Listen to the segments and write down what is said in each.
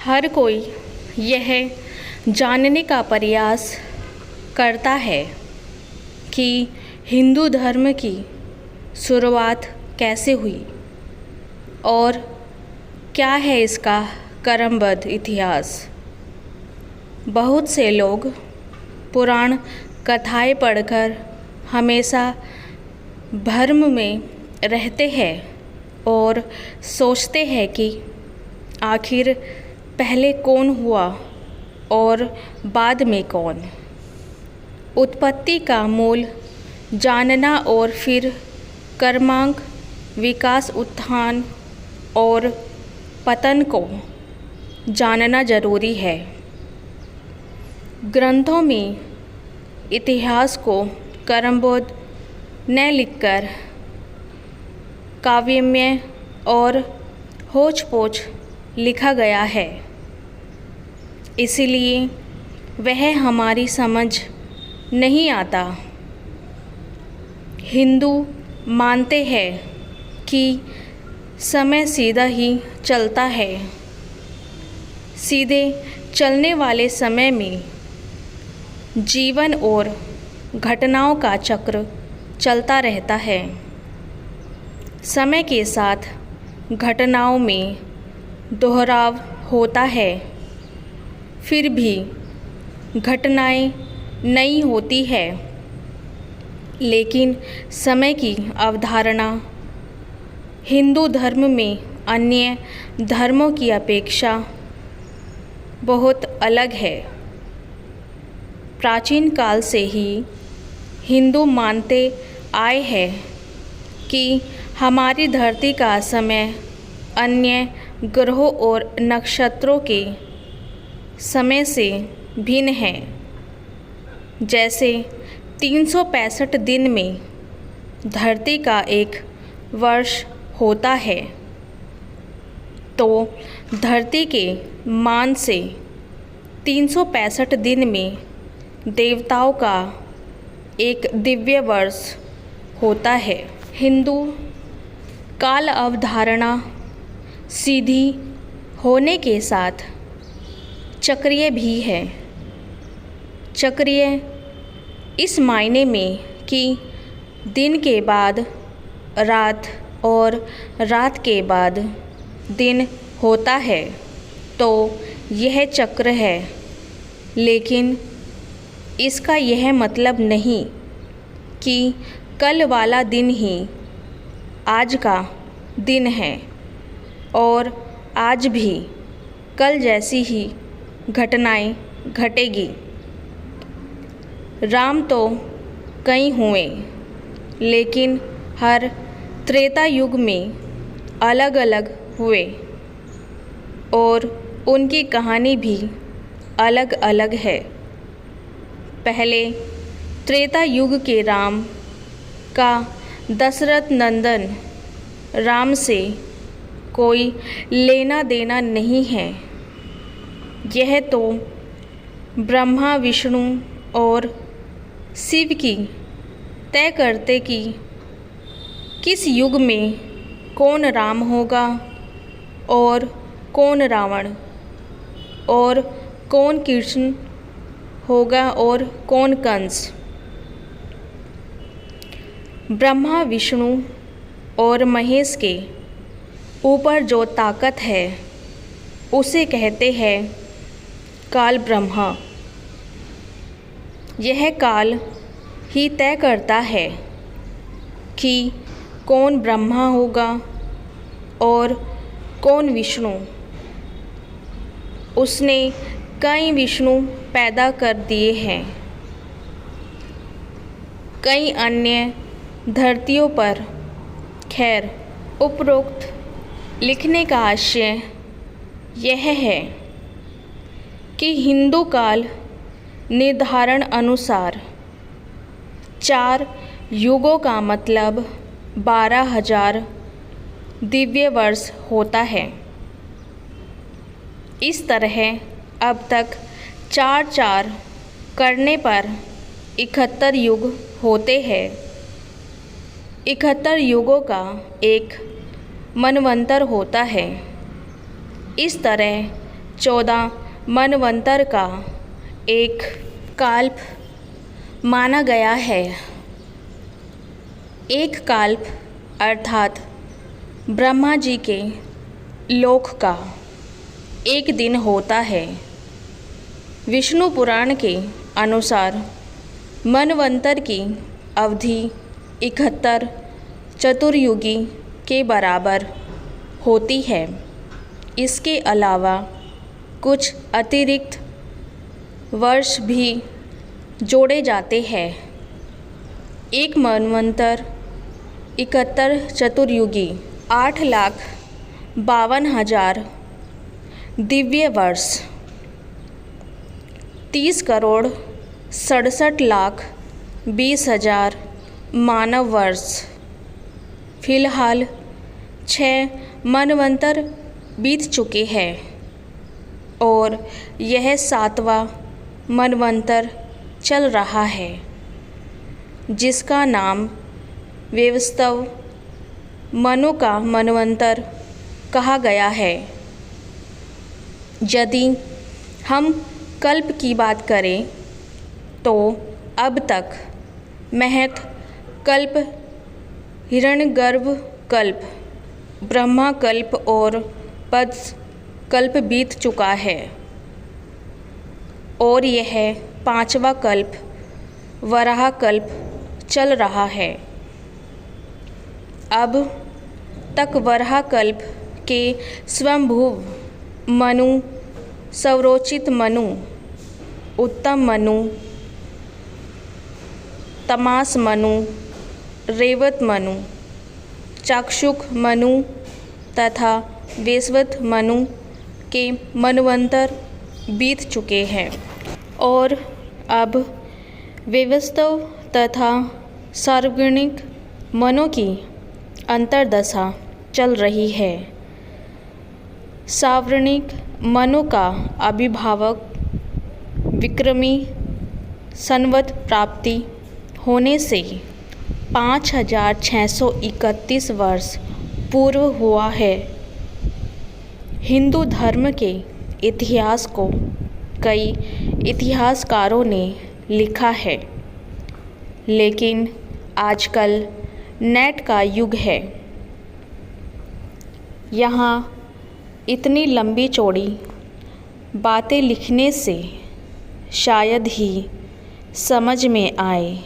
हर कोई यह जानने का प्रयास करता है कि हिंदू धर्म की शुरुआत कैसे हुई और क्या है इसका क्रमबद्ध इतिहास। बहुत से लोग पुराण कथाएं पढ़कर हमेशा भ्रम में रहते हैं और सोचते हैं कि आखिर पहले कौन हुआ और बाद में कौन। उत्पत्ति का मूल जानना और फिर क्रमांक, विकास, उत्थान और पतन को जानना जरूरी है। ग्रंथों में इतिहास को क्रमबद्ध न लिखकर काव्यमय और होच-पोच लिखा गया है, इसलिए वह हमारी समझ नहीं आता। हिंदू मानते हैं कि समय सीधा ही चलता है। सीधे चलने वाले समय में जीवन और घटनाओं का चक्र चलता रहता है। समय के साथ घटनाओं में दोहराव होता है, फिर भी घटनाएं नई होती है, लेकिन समय की अवधारणा हिंदू धर्म में अन्य धर्मों की अपेक्षा बहुत अलग है। प्राचीन काल से ही हिंदू मानते आए हैं कि हमारी धरती का समय अन्य ग्रहों और नक्षत्रों के समय से भिन्न है। जैसे 365 दिन में धरती का एक वर्ष होता है, तो धरती के मान से 365 दिन में देवताओं का एक दिव्य वर्ष होता है। हिंदू काल अवधारणा सीधी होने के साथ चक्रीय भी है। चक्रीय इस मायने में कि दिन के बाद रात और रात के बाद दिन होता है, तो यह चक्र है। लेकिन इसका यह मतलब नहीं कि कल वाला दिन ही आज का दिन है और आज भी कल जैसी ही घटनाएं घटेगी। राम तो कई हुए, लेकिन हर त्रेता युग में अलग अलग हुए और उनकी कहानी भी अलग अलग है। पहले त्रेता युग के राम का दशरथ नंदन राम से कोई लेना देना नहीं है। यह तो ब्रह्मा, विष्णु और शिव की तय करते कि किस युग में कौन राम होगा और कौन रावण और कौन कृष्ण होगा और कौन कंस। ब्रह्मा, विष्णु और महेश के ऊपर जो ताकत है उसे कहते हैं काल ब्रह्मा। यह काल ही तय करता है कि कौन ब्रह्मा होगा और कौन विष्णु। उसने कई विष्णु पैदा कर दिए हैं। कई अन्य धरतियों पर। खैर, उपरोक्त लिखने का आशय यह है कि हिंदू काल निर्धारण अनुसार 4 युगों का मतलब 12,000 दिव्य वर्ष होता है। इस तरह अब तक 4-4 करने पर 71 युग होते हैं। 71 युगों का एक मनवंतर होता है। इस तरह 14 मनवंतर का एक कल्प माना गया है। एक कल्प अर्थात ब्रह्मा जी के लोक का एक दिन होता है। विष्णु पुराण के अनुसार मनवंतर की अवधि 71 चतुर्युगी के बराबर होती है। इसके अलावा कुछ अतिरिक्त वर्ष भी जोड़े जाते हैं। एक मनवंतर 71 चतुर्युगी 8,52,000 दिव्य वर्ष 30,67,20,000 मानव वर्ष। फिलहाल 6 मनवंतर बीत चुके हैं और यह 7वां मनवंतर चल रहा है, जिसका नाम वैवस्वत मनु का मनवंतर कहा गया है। यदि हम कल्प की बात करें तो अब तक महत कल्प, हिरण्यगर्भ कल्प, ब्रह्मा कल्प और पद्म कल्प बीत चुका है और यह 5वां कल्प वराह कल्प चल रहा है। अब तक वराह कल्प के स्वयंभुव मनु, सौरोचित मनु, उत्तम मनु, तमास मनु, रेवत मनु, चाक्षुष मनु तथा वैवस्वत मनु के मनवंतर बीत चुके हैं और अब वैवस्वत तथा सार्वजनिक मनु की अंतर्दशा चल रही है। सार्वजनिक मनु का आविर्भाव विक्रमी संवत प्राप्ति होने से 5,631 वर्ष पूर्व हुआ है। हिंदू धर्म के इतिहास को कई इतिहासकारों ने लिखा है, लेकिन आजकल नेट का युग है। यहाँ इतनी लंबी चौड़ी बातें लिखने से शायद ही समझ में आए।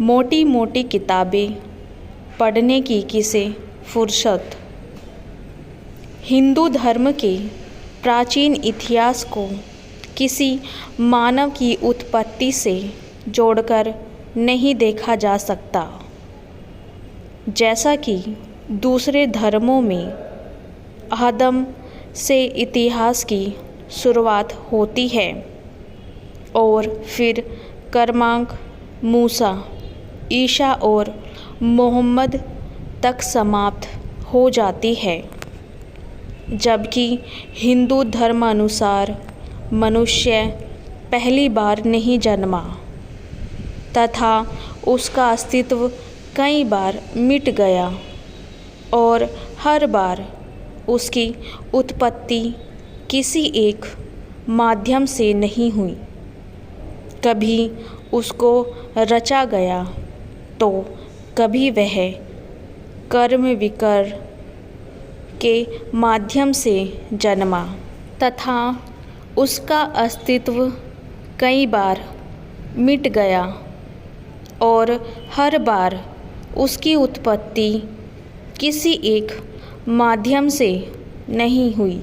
मोटी मोटी किताबें पढ़ने की किसे फुर्सत। हिंदू धर्म के प्राचीन इतिहास को किसी मानव की उत्पत्ति से जोड़कर नहीं देखा जा सकता। जैसा कि दूसरे धर्मों में आदम से इतिहास की शुरुआत होती है और फिर क्रमांक मूसा, ईसा और मोहम्मद तक समाप्त हो जाती है, जबकि हिंदू धर्मानुसार मनुष्य पहली बार नहीं जन्मा तथा उसका अस्तित्व कई बार मिट गया और हर बार उसकी उत्पत्ति किसी एक माध्यम से नहीं हुई। कभी उसको रचा गया तो कभी वह कर्म विकार के माध्यम से जन्मा तथा उसका अस्तित्व कई बार मिट गया और हर बार उसकी उत्पत्ति किसी एक माध्यम से नहीं हुई।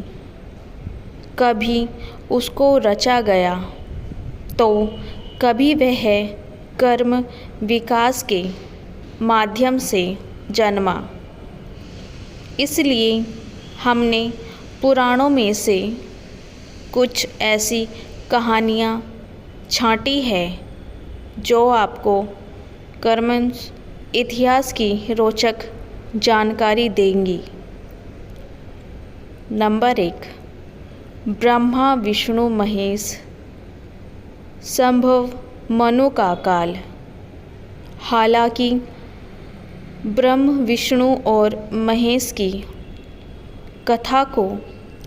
कभी उसको रचा गया तो कभी वह कर्म विकास के माध्यम से जन्मा। इसलिए हमने पुराणों में से कुछ ऐसी कहानियाँ छांटी है जो आपको कर्मश इतिहास की रोचक जानकारी देंगी। नंबर 1, ब्रह्मा विष्णु महेश संभव मनु का काल। हालांकि ब्रह्म विष्णु और महेश की कथा को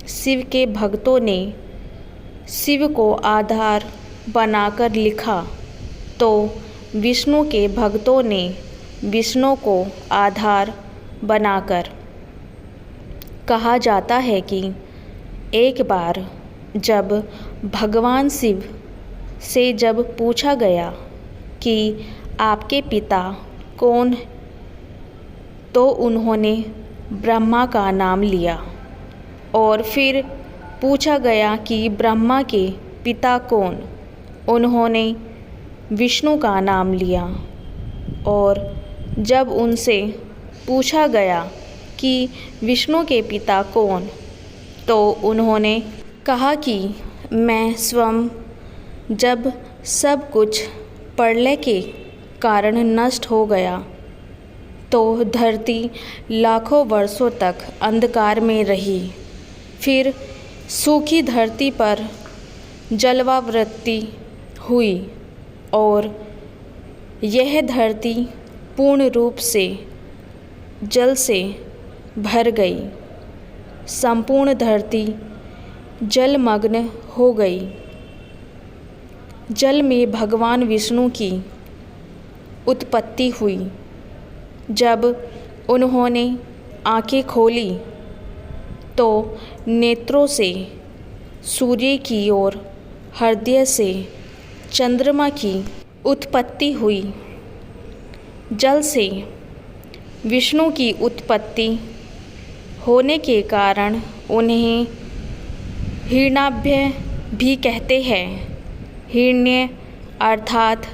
शिव के भक्तों ने शिव को आधार बनाकर लिखा, तो विष्णु के भक्तों ने विष्णु को आधार बनाकर। कहा जाता है कि एक बार जब भगवान शिव से जब पूछा गया कि आपके पिता कौन, तो उन्होंने ब्रह्मा का नाम लिया। और फिर पूछा गया कि ब्रह्मा के पिता कौन, उन्होंने विष्णु का नाम लिया। और जब उनसे पूछा गया कि विष्णु के पिता कौन, तो उन्होंने कहा कि मैं स्वयं जब सब कुछ प्रलय के कारण नष्ट हो गया, तो धरती लाखों वर्षों तक अंधकार में रही। फिर सूखी धरती पर जलावृत्ति हुई और यह धरती पूर्ण रूप से जल से भर गई। संपूर्ण धरती जलमग्न हो गई। जल में भगवान विष्णु की उत्पत्ति हुई। जब उन्होंने आंखें खोली तो नेत्रों से सूर्य की और हृदय से चंद्रमा की उत्पत्ति हुई। जल से विष्णु की उत्पत्ति होने के कारण उन्हें हिरण्याभ्य भी कहते हैं। हिरण्य अर्थात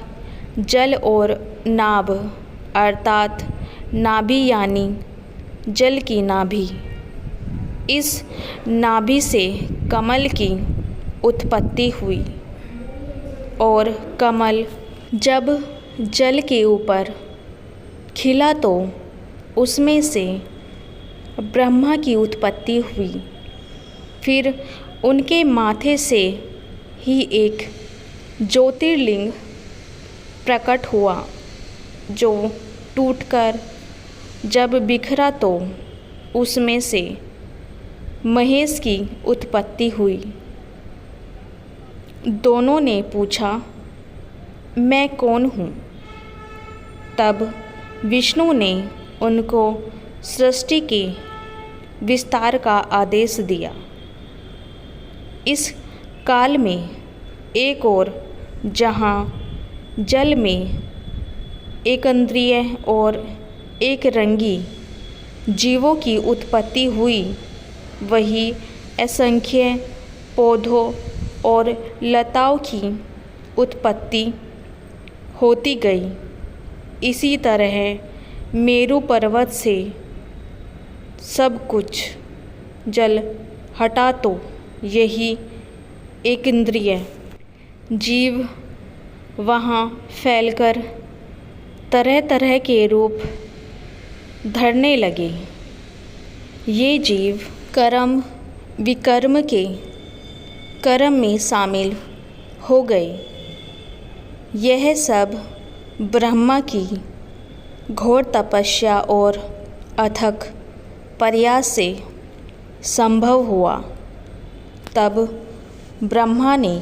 जल और नाभ अर्थात नाभि यानी जल की नाभि। इस नाभि से कमल की उत्पत्ति हुई और कमल जब जल के ऊपर खिला तो उसमें से ब्रह्मा की उत्पत्ति हुई। फिर उनके माथे से ही एक ज्योतिर्लिंग प्रकट हुआ, जो टूटकर जब बिखरा तो उसमें से महेश की उत्पत्ति हुई। दोनों ने पूछा, मैं कौन हूँ? तब विष्णु ने उनको सृष्टि के विस्तार का आदेश दिया। इस काल में एक और जहाँ जल में एक इंद्रिय और एक रंगी जीवों की उत्पत्ति हुई, वही असंख्य पौधों और लताओं की उत्पत्ति होती गई। इसी तरह मेरु पर्वत से सब कुछ जल हटा तो यही एक इंद्रिय जीव वहाँ फैलकर तरह तरह के रूप धरने लगे। ये जीव कर्म विकर्म के कर्म में शामिल हो गए। यह सब ब्रह्मा की घोर तपस्या और अथक प्रयास से संभव हुआ। तब ब्रह्मा ने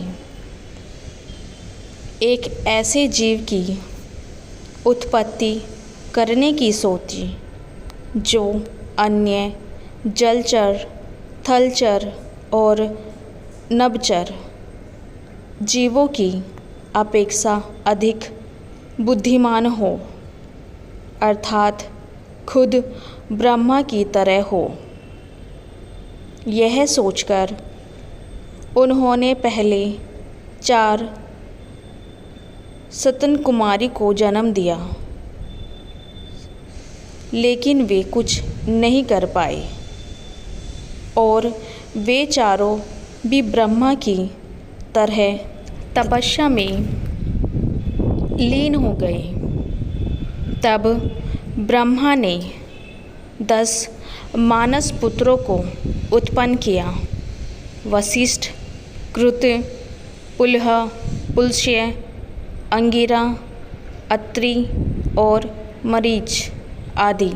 एक ऐसे जीव की उत्पत्ति करने की सोची जो अन्य जलचर, थलचर और नभचर जीवों की अपेक्षा अधिक बुद्धिमान हो, अर्थात खुद ब्रह्मा की तरह हो। यह सोचकर उन्होंने पहले 4 सतन कुमारी को जन्म दिया, लेकिन वे कुछ नहीं कर पाए और वे चारों भी ब्रह्मा की तरह तपस्या में लीन हो गए। तब ब्रह्मा ने 10 मानस पुत्रों को उत्पन्न किया। वशिष्ठ, कृत्य, पुलह, पुलस्त्य, अंगिरा, अत्रि और मरीच आदि।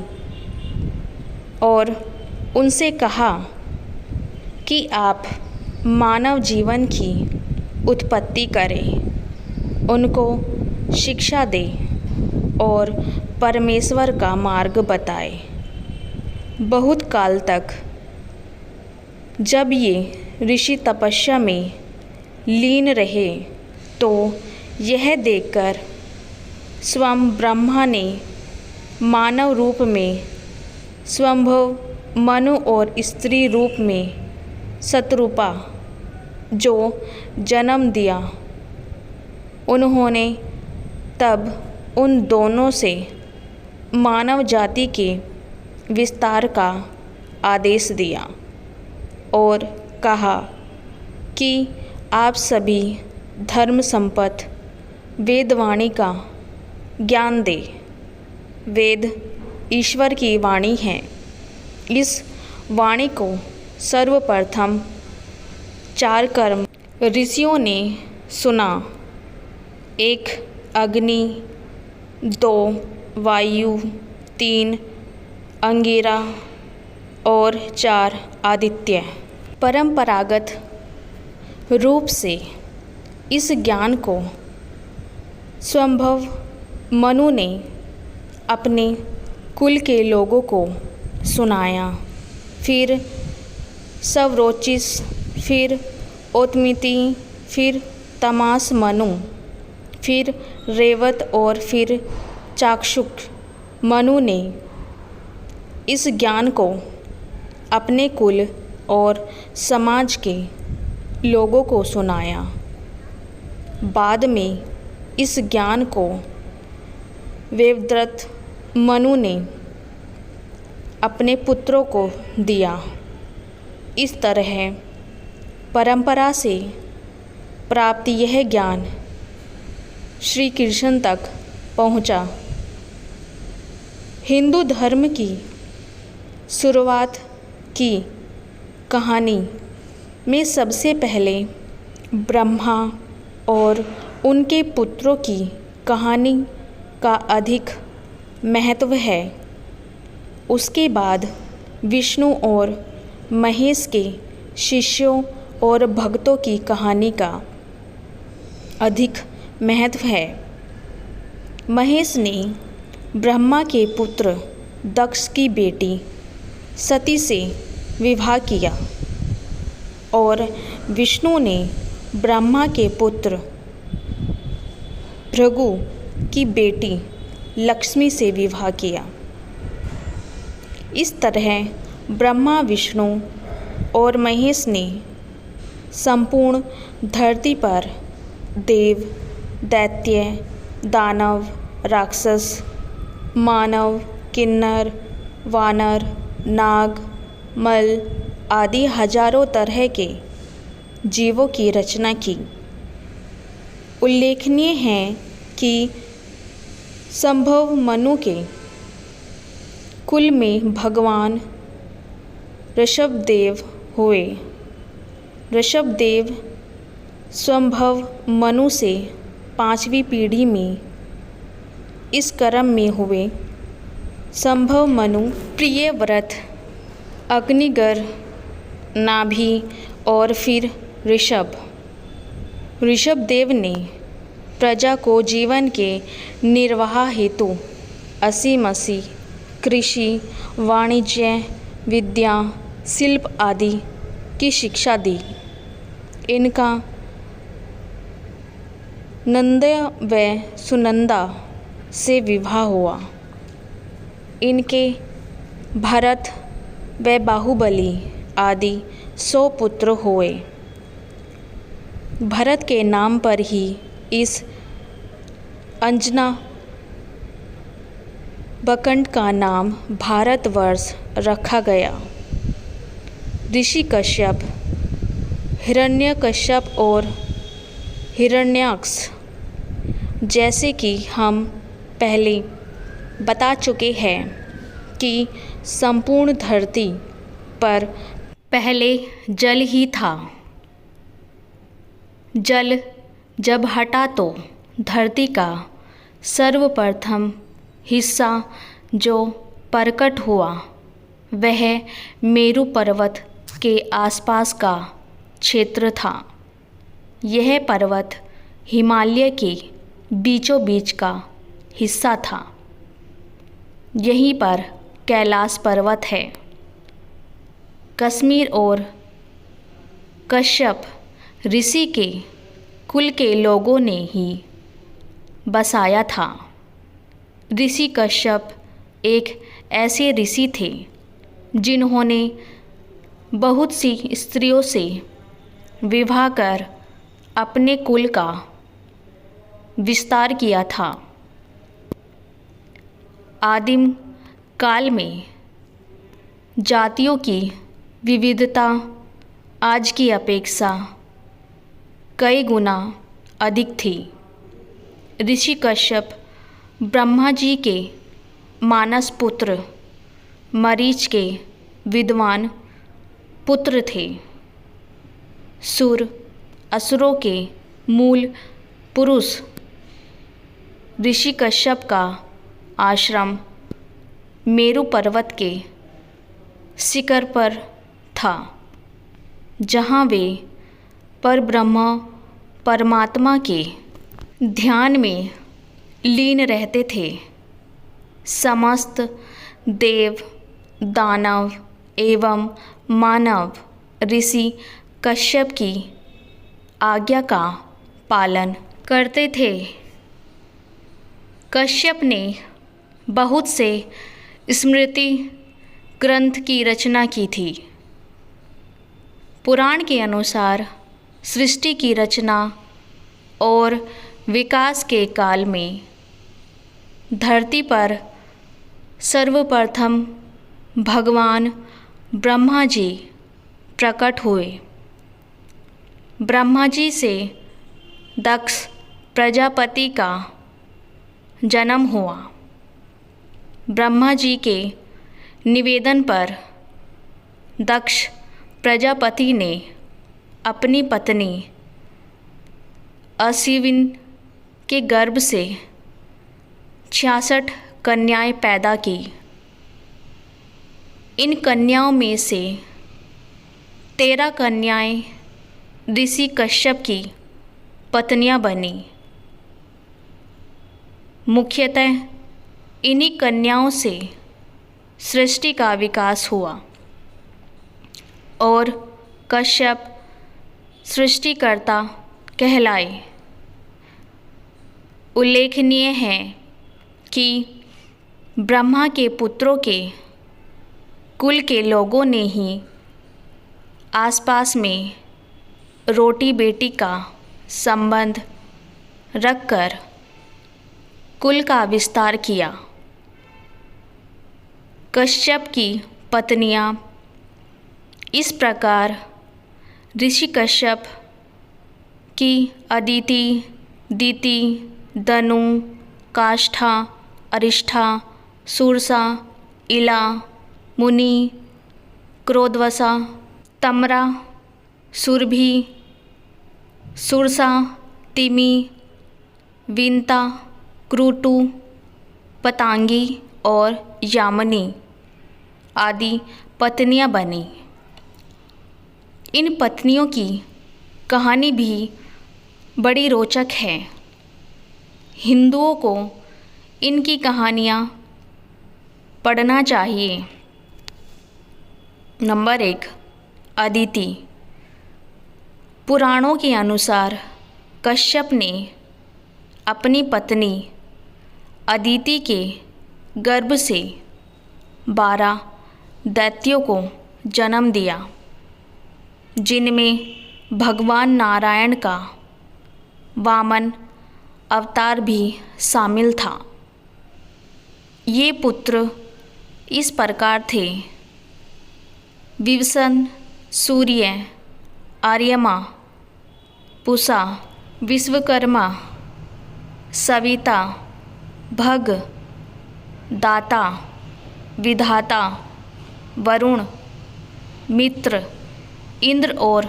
और उनसे कहा कि आप मानव जीवन की उत्पत्ति करें, उनको शिक्षा दें और परमेश्वर का मार्ग बताएं। बहुत काल तक जब ये ऋषि तपस्या में लीन रहे तो यह देखकर स्वयं ब्रह्मा ने मानव रूप में स्वयंभव मनु और स्त्री रूप में शतरूपा जो जन्म दिया, उन्होंने तब उन दोनों से मानव जाति के विस्तार का आदेश दिया और कहा कि आप सभी धर्म संपन्न वेदवाणी का ज्ञान दें। वेद ईश्वर की वाणी है। इस वाणी को सर्वप्रथम 4 कर्म ऋषियों ने सुना। 1 अग्नि, 2 वायु, 3 अंगिरा और 4 आदित्य। परंपरागत रूप से इस ज्ञान को स्वयंभव मनु ने अपने कुल के लोगों को सुनाया। फिर सवरोचिस, फिर ओतमिति, फिर तमास मनु, फिर रेवत और फिर चाक्षुष मनु ने इस ज्ञान को अपने कुल और समाज के लोगों को सुनाया। बाद में इस ज्ञान को वेदव्रत मनु ने अपने पुत्रों को दिया। इस तरह परंपरा से प्राप्त यह ज्ञान श्री कृष्ण तक पहुंचा। हिंदू धर्म की शुरुआत की कहानी में सबसे पहले ब्रह्मा और उनके पुत्रों की कहानी का अधिक महत्व है। उसके बाद विष्णु और महेश के शिष्यों और भक्तों की कहानी का अधिक महत्व है। महेश ने ब्रह्मा के पुत्र दक्ष की बेटी सती से विवाह किया और विष्णु ने ब्रह्मा के पुत्र भृगु की बेटी लक्ष्मी से विवाह किया। इस तरह ब्रह्मा, विष्णु और महेश ने संपूर्ण धरती पर देव, दैत्य, दानव, राक्षस, मानव, किन्नर, वानर, नाग, मल आदि हजारों तरह के जीवों की रचना की। उल्लेखनीय है कि संभव मनु के कुल में भगवान ऋषभदेव हुए। ऋषभदेव स्वयंभव मनु से 5वीं पीढ़ी में इस क्रम में हुए। संभव मनु प्रियव्रत, अग्निगर, नाभि और फिर ऋषभदेव ने प्रजा को जीवन के निर्वाह हेतु असीमसी कृषि, वाणिज्य, विद्या, शिल्प आदि की शिक्षा दी। इनका नंदा व सुनंदा से विवाह हुआ। इनके भरत व बाहुबली आदि 100 पुत्र हुए। भरत के नाम पर ही इस अंजना बकंड का नाम भारतवर्ष रखा गया। ऋषि कश्यप, हिरण्यकश्यप और हिरण्याक्ष जैसे कि हम पहले बता चुके हैं कि संपूर्ण धरती पर पहले जल ही था। जल जब हटा तो धरती का सर्वप्रथम हिस्सा जो प्रकट हुआ वह मेरु पर्वत के आसपास का क्षेत्र था। यह पर्वत हिमालय के बीचों बीच का हिस्सा था। यहीं पर कैलाश पर्वत है। कश्मीर और कश्यप ऋषि के कुल के लोगों ने ही बसाया था। ऋषि कश्यप एक ऐसे ऋषि थे जिन्होंने बहुत सी स्त्रियों से विवाह कर अपने कुल का विस्तार किया था। आदिम काल में जातियों की विविधता आज की अपेक्षा कई गुना अधिक थी। ऋषि कश्यप ब्रह्मा जी के मानस पुत्र मरीच के विद्वान पुत्र थे। सुर असुरों के मूल पुरुष ऋषि कश्यप का आश्रम मेरु पर्वत के शिखर पर था, जहाँ वे परब्रह्म परमात्मा के ध्यान में लीन रहते थे। समस्त देव दानव एवं मानव ऋषि कश्यप की आज्ञा का पालन करते थे। कश्यप ने बहुत से स्मृति ग्रंथ की रचना की थी। पुराण के अनुसार सृष्टि की रचना और विकास के काल में धरती पर सर्वप्रथम भगवान ब्रह्मा जी प्रकट हुए। ब्रह्मा जी से दक्ष प्रजापति का जन्म हुआ। ब्रह्मा जी के निवेदन पर दक्ष प्रजापति ने अपनी पत्नी असिविन के गर्भ से 66 कन्याएं पैदा की। इन कन्याओं में से 13 कन्याएं ऋषि कश्यप की पत्नियां बनी। मुख्यतः इन्हीं कन्याओं से सृष्टि का विकास हुआ और कश्यप सृष्टिकर्ता कहलाए। उल्लेखनीय है कि ब्रह्मा के पुत्रों के कुल के लोगों ने ही आसपास में रोटी बेटी का संबंध रखकर कुल का विस्तार किया। कश्यप की पत्नियां इस प्रकार ऋषि कश्यप की अदिति, दिति, दनु, काष्ठा, अरिष्ठा, सुरसा, इला, मुनि, क्रोधवसा, तमरा, सुरभि, सुरसा, तिमि, विंता, क्रूटु, पतांगी और यामिनी आदि पत्नियां बनी। इन पत्नियों की कहानी भी बड़ी रोचक है। हिंदुओं को इनकी कहानियाँ पढ़ना चाहिए। नंबर 1, अदिति। पुराणों के अनुसार कश्यप ने अपनी पत्नी अदिति के गर्भ से 12 दैत्यों को जन्म दिया, जिनमें भगवान नारायण का वामन अवतार भी शामिल था। ये पुत्र इस प्रकार थे: विवसन, सूर्य, आर्यमा, पूषा, विश्वकर्मा, सविता, भग, दाता, विधाता, वरुण, मित्र, इंद्र और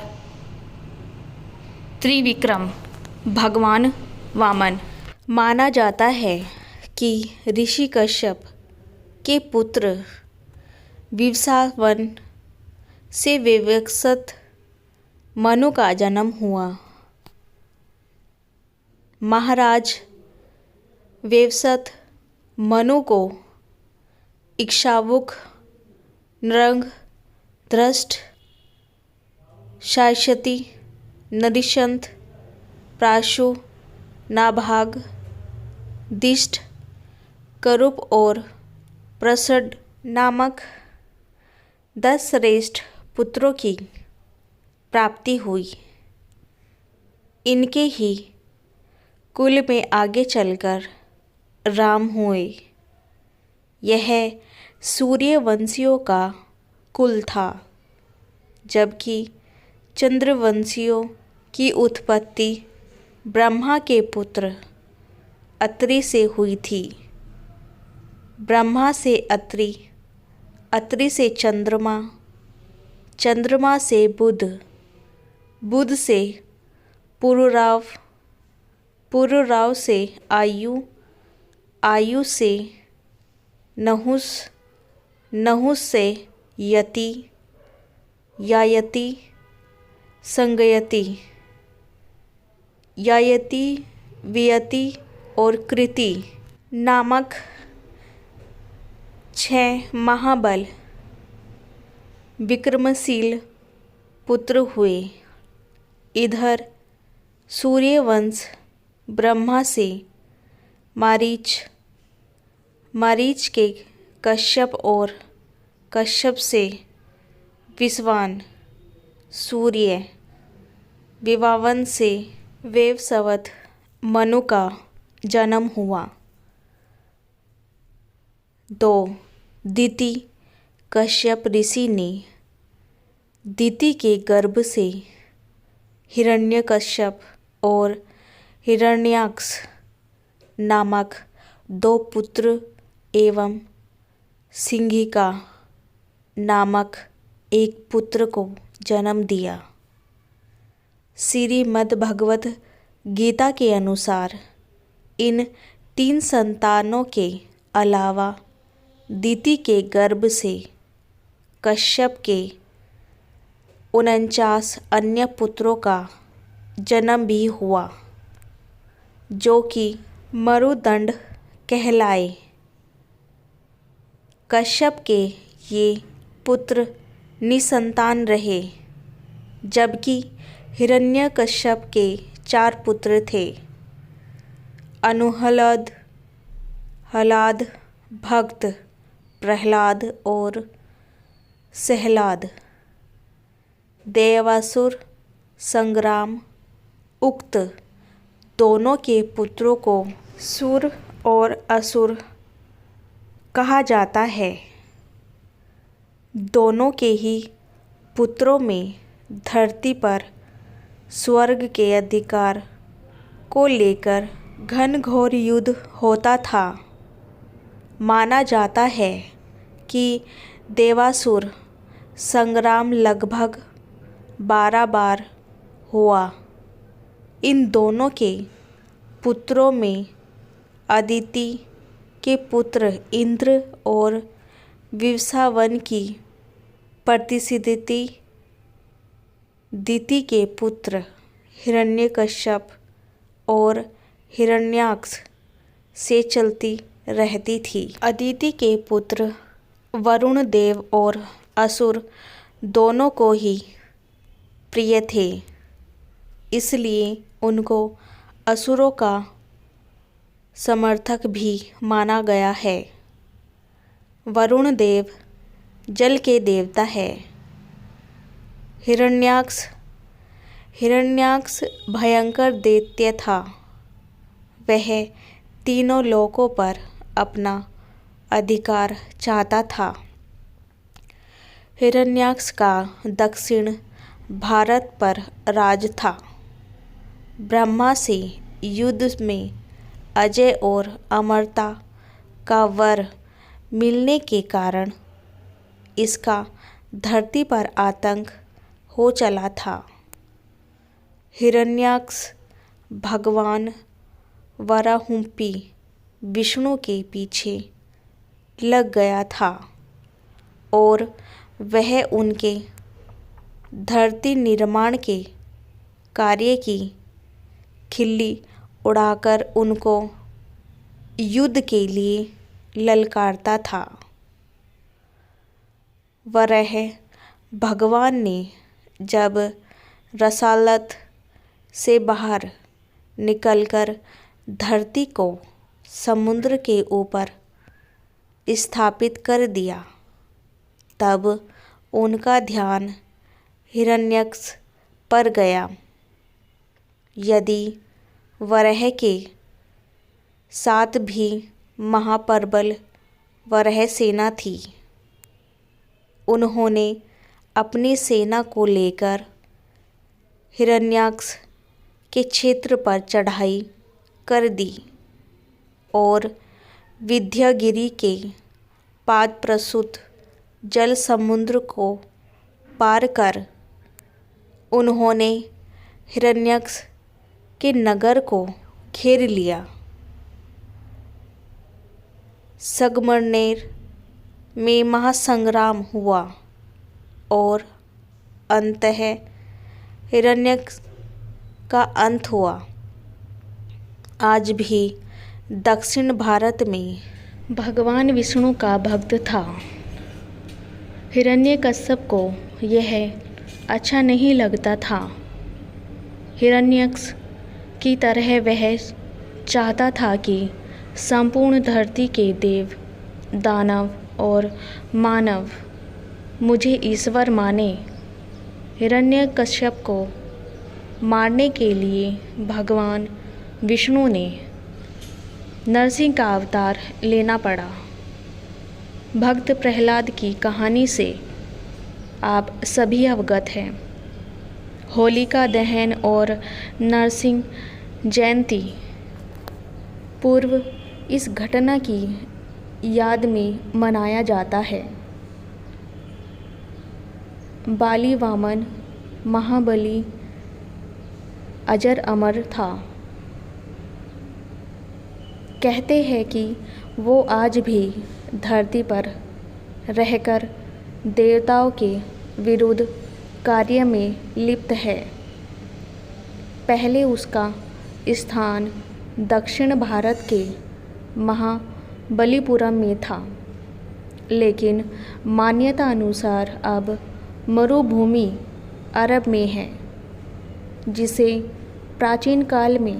त्रिविक्रम भगवान वामन। माना जाता है कि ऋषि कश्यप के पुत्र विवस्वान से विवस्वत मनु का जन्म हुआ। महाराज विवस्वत मनु को इक्ष्वाकु, नृग, दृष्ट, शाश्वती, नरिशंत, प्राशु, नाभाग, दिष्ट, करूप और प्रसड नामक 10 श्रेष्ठ पुत्रों की प्राप्ति हुई। इनके ही कुल में आगे चलकर राम हुए। यह सूर्यवंशियों का कुल था, जबकि चंद्रवंशियों की उत्पत्ति ब्रह्मा के पुत्र अत्रि से हुई थी। ब्रह्मा से अत्रि, अत्रि से चंद्रमा, चंद्रमा से बुध, बुध से पुरुराव, पुरुराव से आयु, आयु से नहुस, नहुस से यति, यायति, संगयति, यायति, वियति और कृति नामक 6 महाबल विक्रमशील पुत्र हुए। इधर सूर्यवंश ब्रह्मा से मारीच, मारीच के कश्यप और कश्यप से विश्वान, सूर्य, विवावन से वेवस्वत मनु का जन्म हुआ। 2 दिति कश्यप ऋषि ने दिति के गर्भ से हिरण्यकश्यप और हिरण्याक्ष नामक 2 पुत्र एवं सिंहिका नामक 1 पुत्र को जन्म दिया। श्रीमद्भगवत गीता के अनुसार इन 3 संतानों के अलावा दिति के गर्भ से कश्यप के 49 अन्य पुत्रों का जन्म भी हुआ, जो कि मरुदंड कहलाए। कश्यप के ये पुत्र निसंतान रहे, जबकि हिरण्यकश्यप के 4 पुत्र थे, अनुहलद, हलाद, भक्त, प्रहलाद और सहलाद। देवासुर, संग्राम उक्त दोनों के पुत्रों को सुर और असुर कहा जाता है। दोनों के ही पुत्रों में धरती पर स्वर्ग के अधिकार को लेकर घनघोर युद्ध होता था। माना जाता है कि देवासुर संग्राम लगभग 12 बार हुआ। इन दोनों के पुत्रों में अदिति के पुत्र इंद्र और विवस्वान की प्रतिनिधि दिति के पुत्र हिरण्यकश्यप और हिरण्याक्ष से चलती रहती थी। अदिति के पुत्र वरुण देव और असुर दोनों को ही प्रिय थे, इसलिए उनको असुरों का समर्थक भी माना गया है। वरुण देव जल के देवता है। हिरण्याक्ष, हिरण्याक्ष भयंकर दैत्य था। वह तीनों लोकों पर अपना अधिकार चाहता था। हिरण्याक्ष का दक्षिण भारत पर राज था। ब्रह्मा से युद्ध में अजय और अमरता का वर मिलने के कारण इसका धरती पर आतंक हो चला था। हिरण्याक्ष भगवान वराहुपी विष्णु के पीछे लग गया था और वह उनके धरती निर्माण के कार्य की खिल्ली उड़ाकर उनको युद्ध के लिए ललकारता था। वरह भगवान ने जब रसालत से बाहर निकलकर धरती को समुद्र के ऊपर स्थापित कर दिया, तब उनका ध्यान हिरण्यक्ष पर गया। यदि वरह के साथ भी महाप्रबल वरह सेना थी, उन्होंने अपनी सेना को लेकर हिरण्याक्ष के क्षेत्र पर चढ़ाई कर दी और विंध्यगिरि के पाद प्रसूत जल समुद्र को पार कर उन्होंने हिरण्याक्ष के नगर को घेर लिया। संगमरनेर में महासंग्राम हुआ और अंततः हिरण्याक्ष का अंत हुआ। आज भी दक्षिण भारत में भगवान विष्णु का भक्त था। हिरण्यकश्यप को यह अच्छा नहीं लगता था। हिरण्याक्ष की तरह वह चाहता था कि संपूर्ण धरती के देव, दानव और मानव मुझे ईश्वर माने। हिरण्यकश्यप को मारने के लिए भगवान विष्णु ने नरसिंह का अवतार लेना पड़ा। भक्त प्रहलाद की कहानी से आप सभी अवगत हैं। होलिका दहन और नरसिंह जयंती पूर्व इस घटना की याद में मनाया जाता है। बाली वामन महाबली अजर अमर था। कहते हैं कि वो आज भी धरती पर रहकर देवताओं के विरुद्ध कार्य में लिप्त है। पहले उसका स्थान दक्षिण भारत के महाबलीपुरम में था, लेकिन मान्यता अनुसार अब मरुभूमि अरब में है, जिसे प्राचीन काल में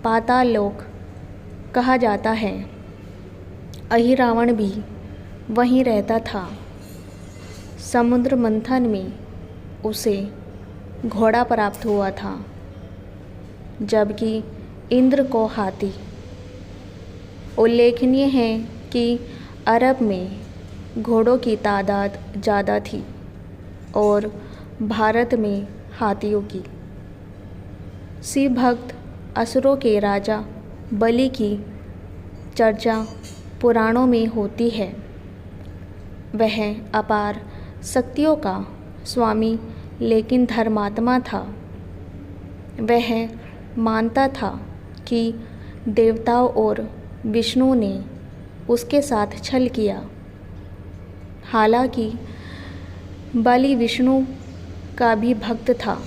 पाताल लोक कहा जाता है। अहिरावण भी वहीं रहता था। समुद्र मंथन में उसे घोड़ा प्राप्त हुआ था, जबकि इंद्र को हाथी। उल्लेखनीय है कि अरब में घोड़ों की तादाद ज़्यादा थी और भारत में हाथियों की। शिव भक्त असुरों के राजा बलि की चर्चा पुराणों में होती है। वह अपार शक्तियों का स्वामी लेकिन धर्मात्मा था। वह मानता था कि देवताओं और विष्णु ने उसके साथ छल किया। हालांकि बलि विष्णु का भी भक्त था।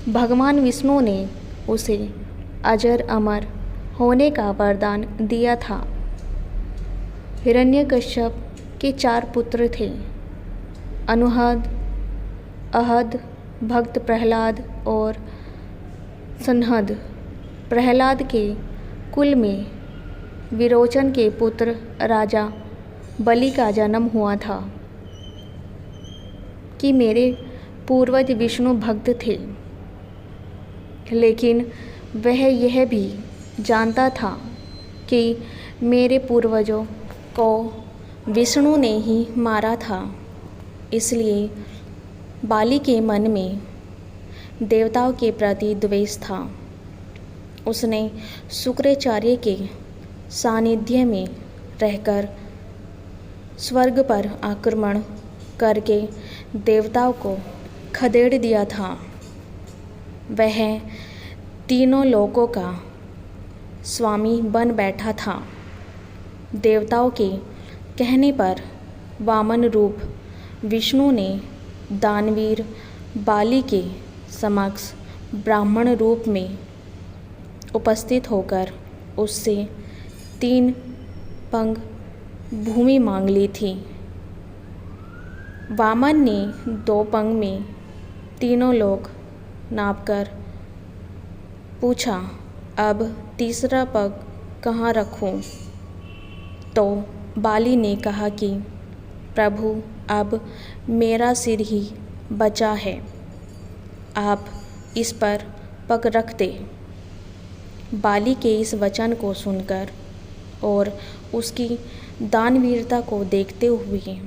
भगवान विष्णु ने उसे अजर अमर होने का वरदान दिया था। हिरण्यकश्यप के 4 पुत्र थे, अनुहद, अहद, भक्त प्रहलाद और सनहद। प्रहलाद के कुल में विरोचन के पुत्र राजा बलि का जन्म हुआ था कि मेरे पूर्वज विष्णु भक्त थे, लेकिन वह यह भी जानता था कि मेरे पूर्वजों को विष्णु ने ही मारा था। इसलिए बाली के मन में देवताओं के प्रति द्वेष था। उसने शुक्राचार्य के सानिध्य में रहकर स्वर्ग पर आक्रमण करके देवताओं को खदेड़ दिया था। वह तीनों लोकों का स्वामी बन बैठा था। देवताओं के कहने पर वामन रूप विष्णु ने दानवीर बाली के समक्ष ब्राह्मण रूप में उपस्थित होकर उससे 3 पंग भूमि मांग ली थी। वामन ने 2 पंग में तीनों लोग नापकर पूछा, अब तीसरा पग कहाँ रखूं? तो बाली ने कहा कि प्रभु, अब मेरा सिर ही बचा है, आप इस पर पग रख दे। बाली के इस वचन को सुनकर और उसकी दानवीरता को देखते हुए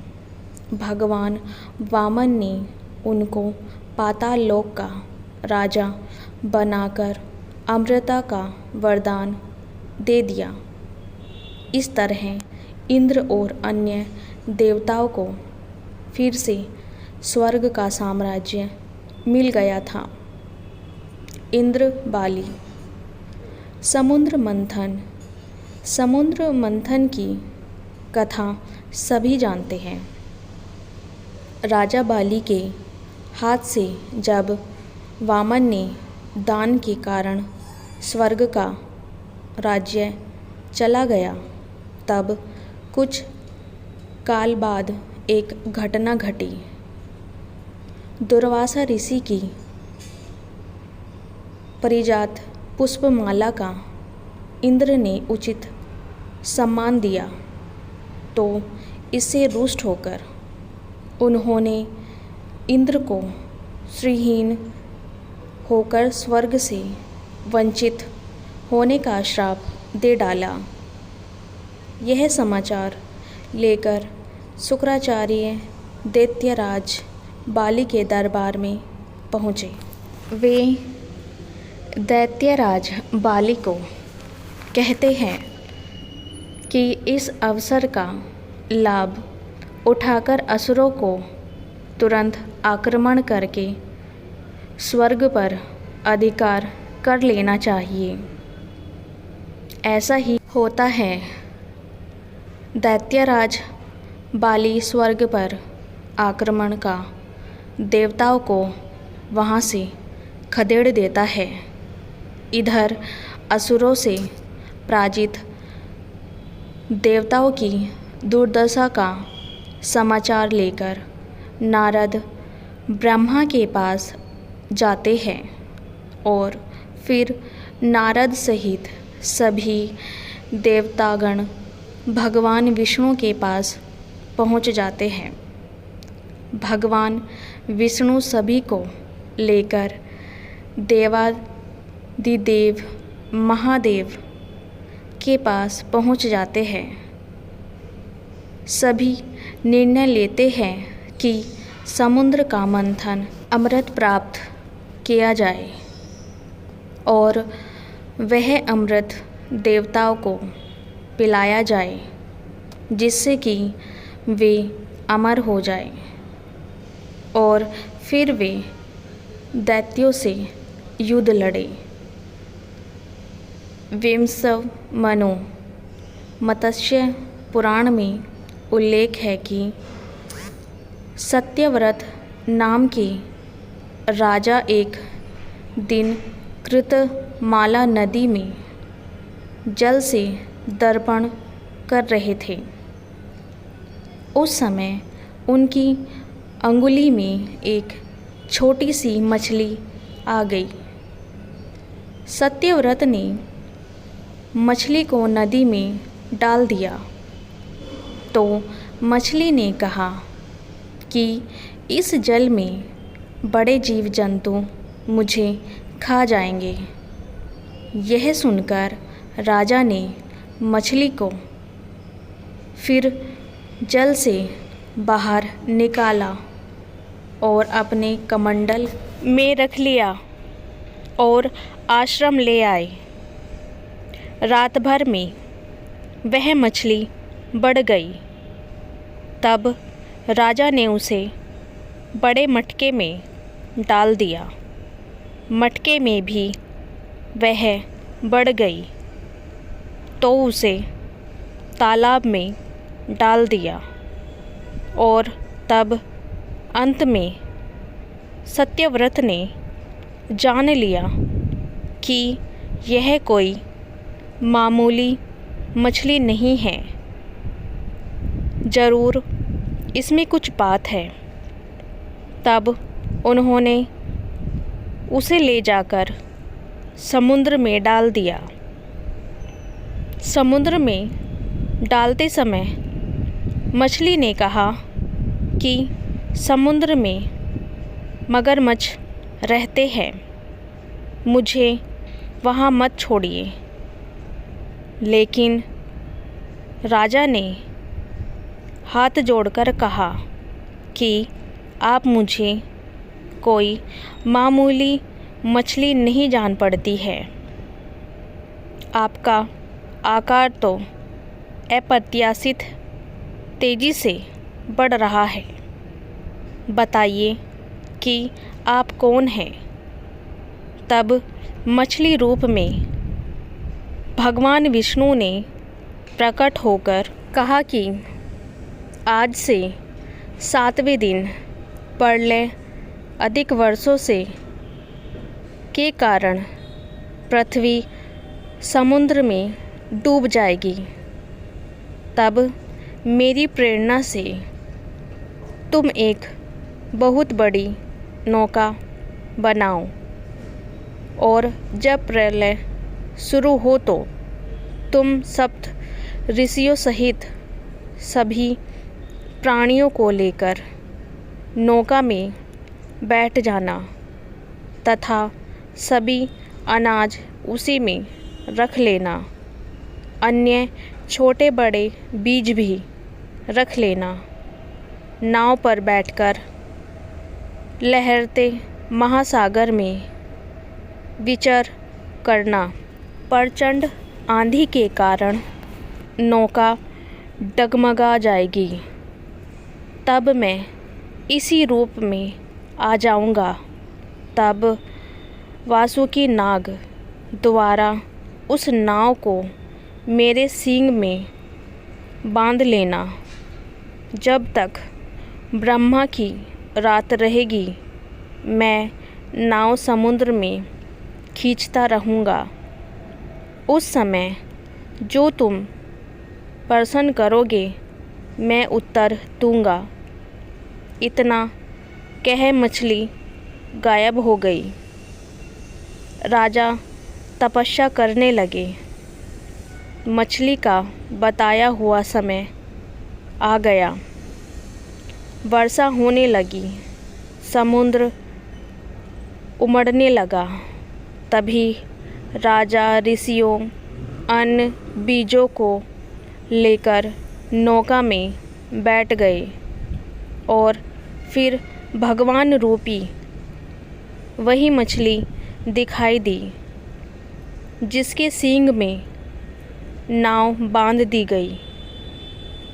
भगवान वामन ने उनको पाताल लोक का राजा बनाकर अमरता का वरदान दे दिया। इस तरह इंद्र और अन्य देवताओं को फिर से स्वर्ग का साम्राज्य मिल गया था। इंद्र बाली। समुद्र मंथन की कथा सभी जानते हैं। राजा बाली के हाथ से जब वामन ने दान के कारण स्वर्ग का राज्य चला गया, तब कुछ काल बाद एक घटना घटी। दुर्वासा ऋषि की परिजात पुष्पमाला का इंद्र ने उचित सम्मान दिया, तो इससे रुष्ट होकर उन्होंने इंद्र को श्रीहीन होकर स्वर्ग से वंचित होने का श्राप दे डाला। यह समाचार लेकर शुक्राचार्य दैत्यराज बाली के दरबार में पहुँचे। वे दैत्यराज बाली को कहते हैं कि इस अवसर का लाभ उठाकर असुरों को तुरंत आक्रमण करके स्वर्ग पर अधिकार कर लेना चाहिए। ऐसा ही होता है। दैत्यराज बाली स्वर्ग पर आक्रमण का देवताओं को वहाँ से खदेड़ देता है। इधर असुरों से पराजित देवताओं की दुर्दशा का समाचार लेकर नारद ब्रह्मा के पास जाते हैं और फिर नारद सहित सभी देवतागण भगवान विष्णु के पास पहुंच जाते हैं। भगवान विष्णु सभी को लेकर देवादिदेव महादेव के पास पहुंच जाते हैं। सभी निर्णय लेते हैं कि समुद्र का मंथन अमृत प्राप्त किया जाए और वह अमृत देवताओं को पिलाया जाए, जिससे कि वे अमर हो जाए और फिर वे दैत्यों से युद्ध लड़े। विंशव मनु मत्स्य पुराण में उल्लेख है कि सत्यव्रत नाम के राजा एक दिन कृतमाला नदी में जल से दर्पण कर रहे थे। उस समय उनकी अंगुली में एक छोटी सी मछली आ गई। सत्यव्रत ने मछली को नदी में डाल दिया, तो मछली ने कहा कि इस जल में बड़े जीव जंतु मुझे खा जाएंगे। यह सुनकर राजा ने मछली को फिर जल से बाहर निकाला और अपने कमंडल में रख लिया और आश्रम ले आए। रात भर में वह मछली बढ़ गई। तब राजा ने उसे बड़े मटके में डाल दिया। मटके में भी वह बढ़ गई, तो उसे तालाब में डाल दिया और तब अंत में सत्यव्रत ने जान लिया कि यह कोई मामूली मछली नहीं है, ज़रूर इसमें कुछ बात है। तब उन्होंने उसे ले जाकर समुद्र में डाल दिया। समुद्र में डालते समय मछली ने कहा कि समुद्र में मगरमच्छ रहते हैं, मुझे वहाँ मत छोड़िए। लेकिन राजा ने हाथ जोड़कर कहा कि आप मुझे कोई मामूली मछली नहीं जान पड़ती है। आपका आकार तो अप्रत्याशित तेज़ी से बढ़ रहा है। बताइए कि आप कौन हैं? तब मछली रूप में भगवान विष्णु ने प्रकट होकर कहा कि आज से 7वें दिन प्रलय अधिक वर्षों से के कारण पृथ्वी समुद्र में डूब जाएगी। तब मेरी प्रेरणा से तुम एक बहुत बड़ी नौका बनाओ और जब प्रलय शुरू हो तो तुम सप्त ऋषियों सहित सभी प्राणियों को लेकर नौका में बैठ जाना तथा सभी अनाज उसी में रख लेना। अन्य छोटे बड़े बीज भी रख लेना। नाव पर बैठकर लहरते महासागर में विचर करना। प्रचंड आंधी के कारण नौका डगमगा जाएगी। तब मैं इसी रूप में आ जाऊंगा। तब वासुकी नाग द्वारा उस नाव को मेरे सींग में बांध लेना। जब तक ब्रह्मा की रात रहेगी मैं नाव समुद्र में खींचता रहूँगा। उस समय जो तुम प्रश्न करोगे मैं उत्तर दूँगा। इतना कह मछली गायब हो गई। राजा तपस्या करने लगे। मछली का बताया हुआ समय आ गया। वर्षा होने लगी। समुद्र उमड़ने लगा। तभी राजा ऋषियों अन्य बीजों को लेकर नौका में बैठ गए और फिर भगवान रूपी वही मछली दिखाई दी जिसके सींग में नाव बांध दी गई।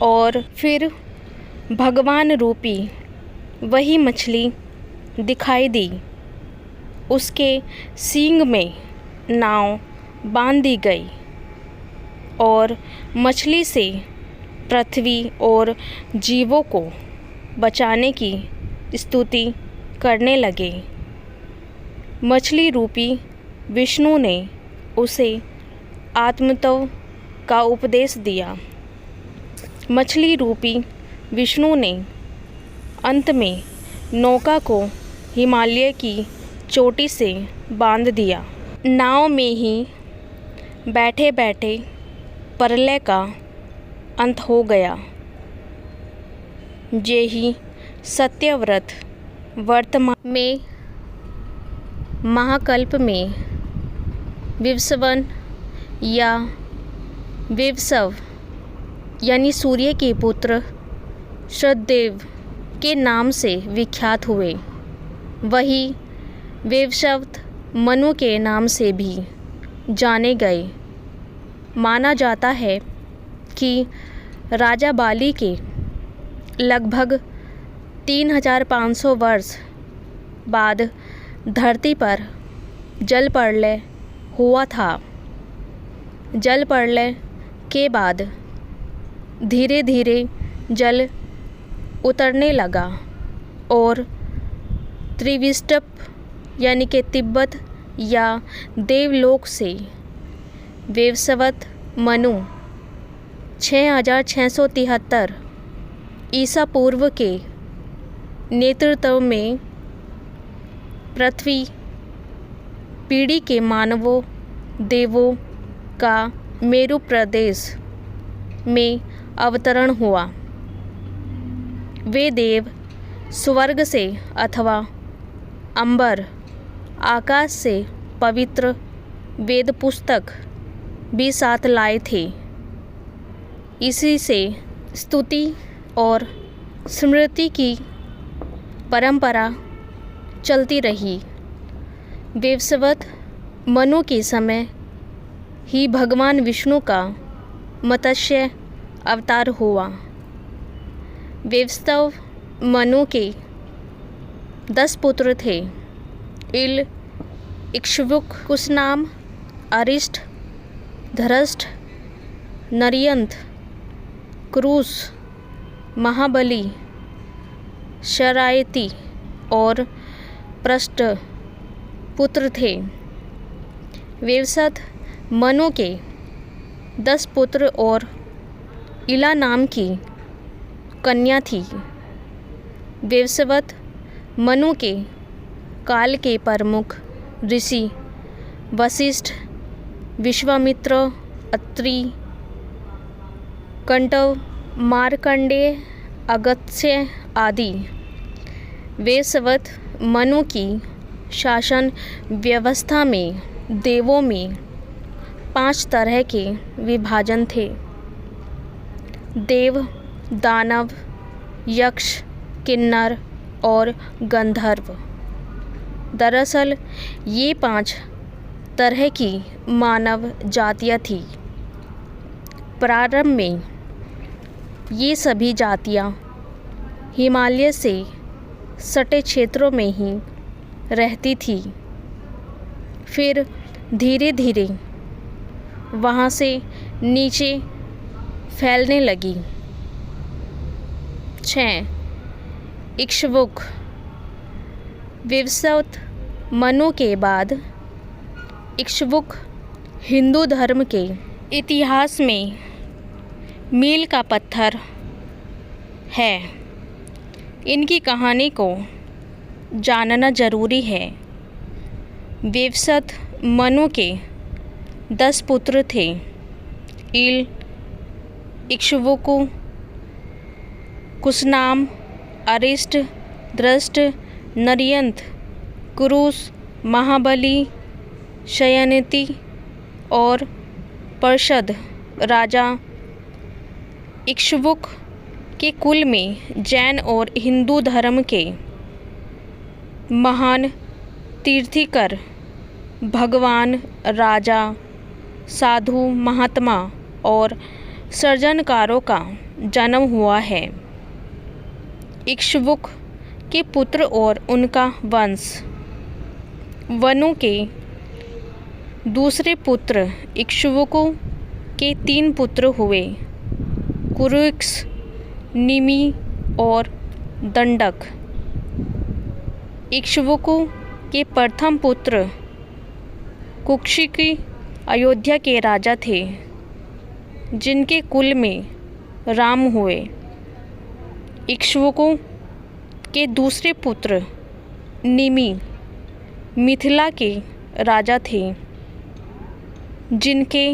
और फिर भगवान रूपी वही मछली दिखाई दी, उसके सींग में नाव बांध दी गई और मछली से पृथ्वी और जीवों को बचाने की स्तुति करने लगे। मछली रूपी विष्णु ने उसे आत्मतत्व का उपदेश दिया। मछली रूपी विष्णु ने अंत में नौका को हिमालय की चोटी से बांध दिया। नाव में ही बैठे बैठे प्रलय का अंत हो गया। यही सत्यव्रत वर्तमान में महाकल्प में विवस्वन या विवस्व यानी सूर्य के पुत्र श्रद्धेव के नाम से विख्यात हुए। वही वेवशब्द मनु के नाम से भी जाने गए। माना जाता है कि राजा बाली के लगभग 3500 वर्ष बाद धरती पर जल प्रलय हुआ था। जल प्रलय के बाद धीरे धीरे जल उतरने लगा और त्रिविष्टप यानी कि तिब्बत या देवलोक से वैवस्वत मनु 6673 ईसा पूर्व के नेतृत्व में पृथ्वी पीढ़ी के मानवों देवों का मेरु प्रदेश में अवतरण हुआ। वे देव स्वर्ग से अथवा अंबर आकाश से पवित्र वेद पुस्तक भी साथ लाए थे। इसी से स्तुति और स्मृति की परंपरा चलती रही। वैवस्वत मनु के समय ही भगवान विष्णु का मत्स्य अवतार हुआ। वैवस्वत मनु के 10 पुत्र थे। इल, इक्ष्वाकु, कुशनाम, अरिष्ट, धृष्ट, नरियंत, क्रूस, महाबली, शरायती और पृष्ठ पुत्र थे। वैवस्वत मनु के 10 पुत्र और इला नाम की कन्या थी। वैवस्वत मनु के काल के प्रमुख ऋषि वशिष्ठ, विश्वामित्र, अत्रि, कंटव, मार्कंडेय, अगस्त्य आदि। वैवस्वत मनु की शासन व्यवस्था में देवों में 5 तरह के विभाजन थे। देव, दानव, यक्ष, किन्नर और गंधर्व। दरअसल ये 5 तरह की मानव जातियाँ थीं। प्रारंभ में ये सभी जातियाँ हिमालय से सटे क्षेत्रों में ही रहती थी। फिर धीरे धीरे वहाँ से नीचे फैलने लगी। 6. इक्ष्वाकु। वैवस्वत मनु के बाद इक्ष्वाकु हिंदू धर्म के इतिहास में मील का पत्थर है। इनकी कहानी को जानना जरूरी है। वैवस्वत मनु के 10 पुत्र थे। इल, इक्ष्वाकु, कुशनाम, अरिष्ट, धृष्ट, नरियंत, क्रूस, महाबली, शयनती और पर्षद। राजा इक्ष्वाकु के कुल में जैन और हिंदू धर्म के महान तीर्थंकर, भगवान, राजा, साधु, महात्मा और सृजनकारों का जन्म हुआ है। इक्ष्वाकु के पुत्र और उनका वंश। मनु के दूसरे पुत्र इक्ष्वाकु के 3 पुत्र हुए, कुरुक्ष, निमि और दंडक। इक्ष्वाकु के प्रथम पुत्र कुक्षिकी अयोध्या के राजा थे, जिनके कुल में राम हुए। इक्ष्वाकु के दूसरे पुत्र निमि मिथिला के राजा थे, जिनके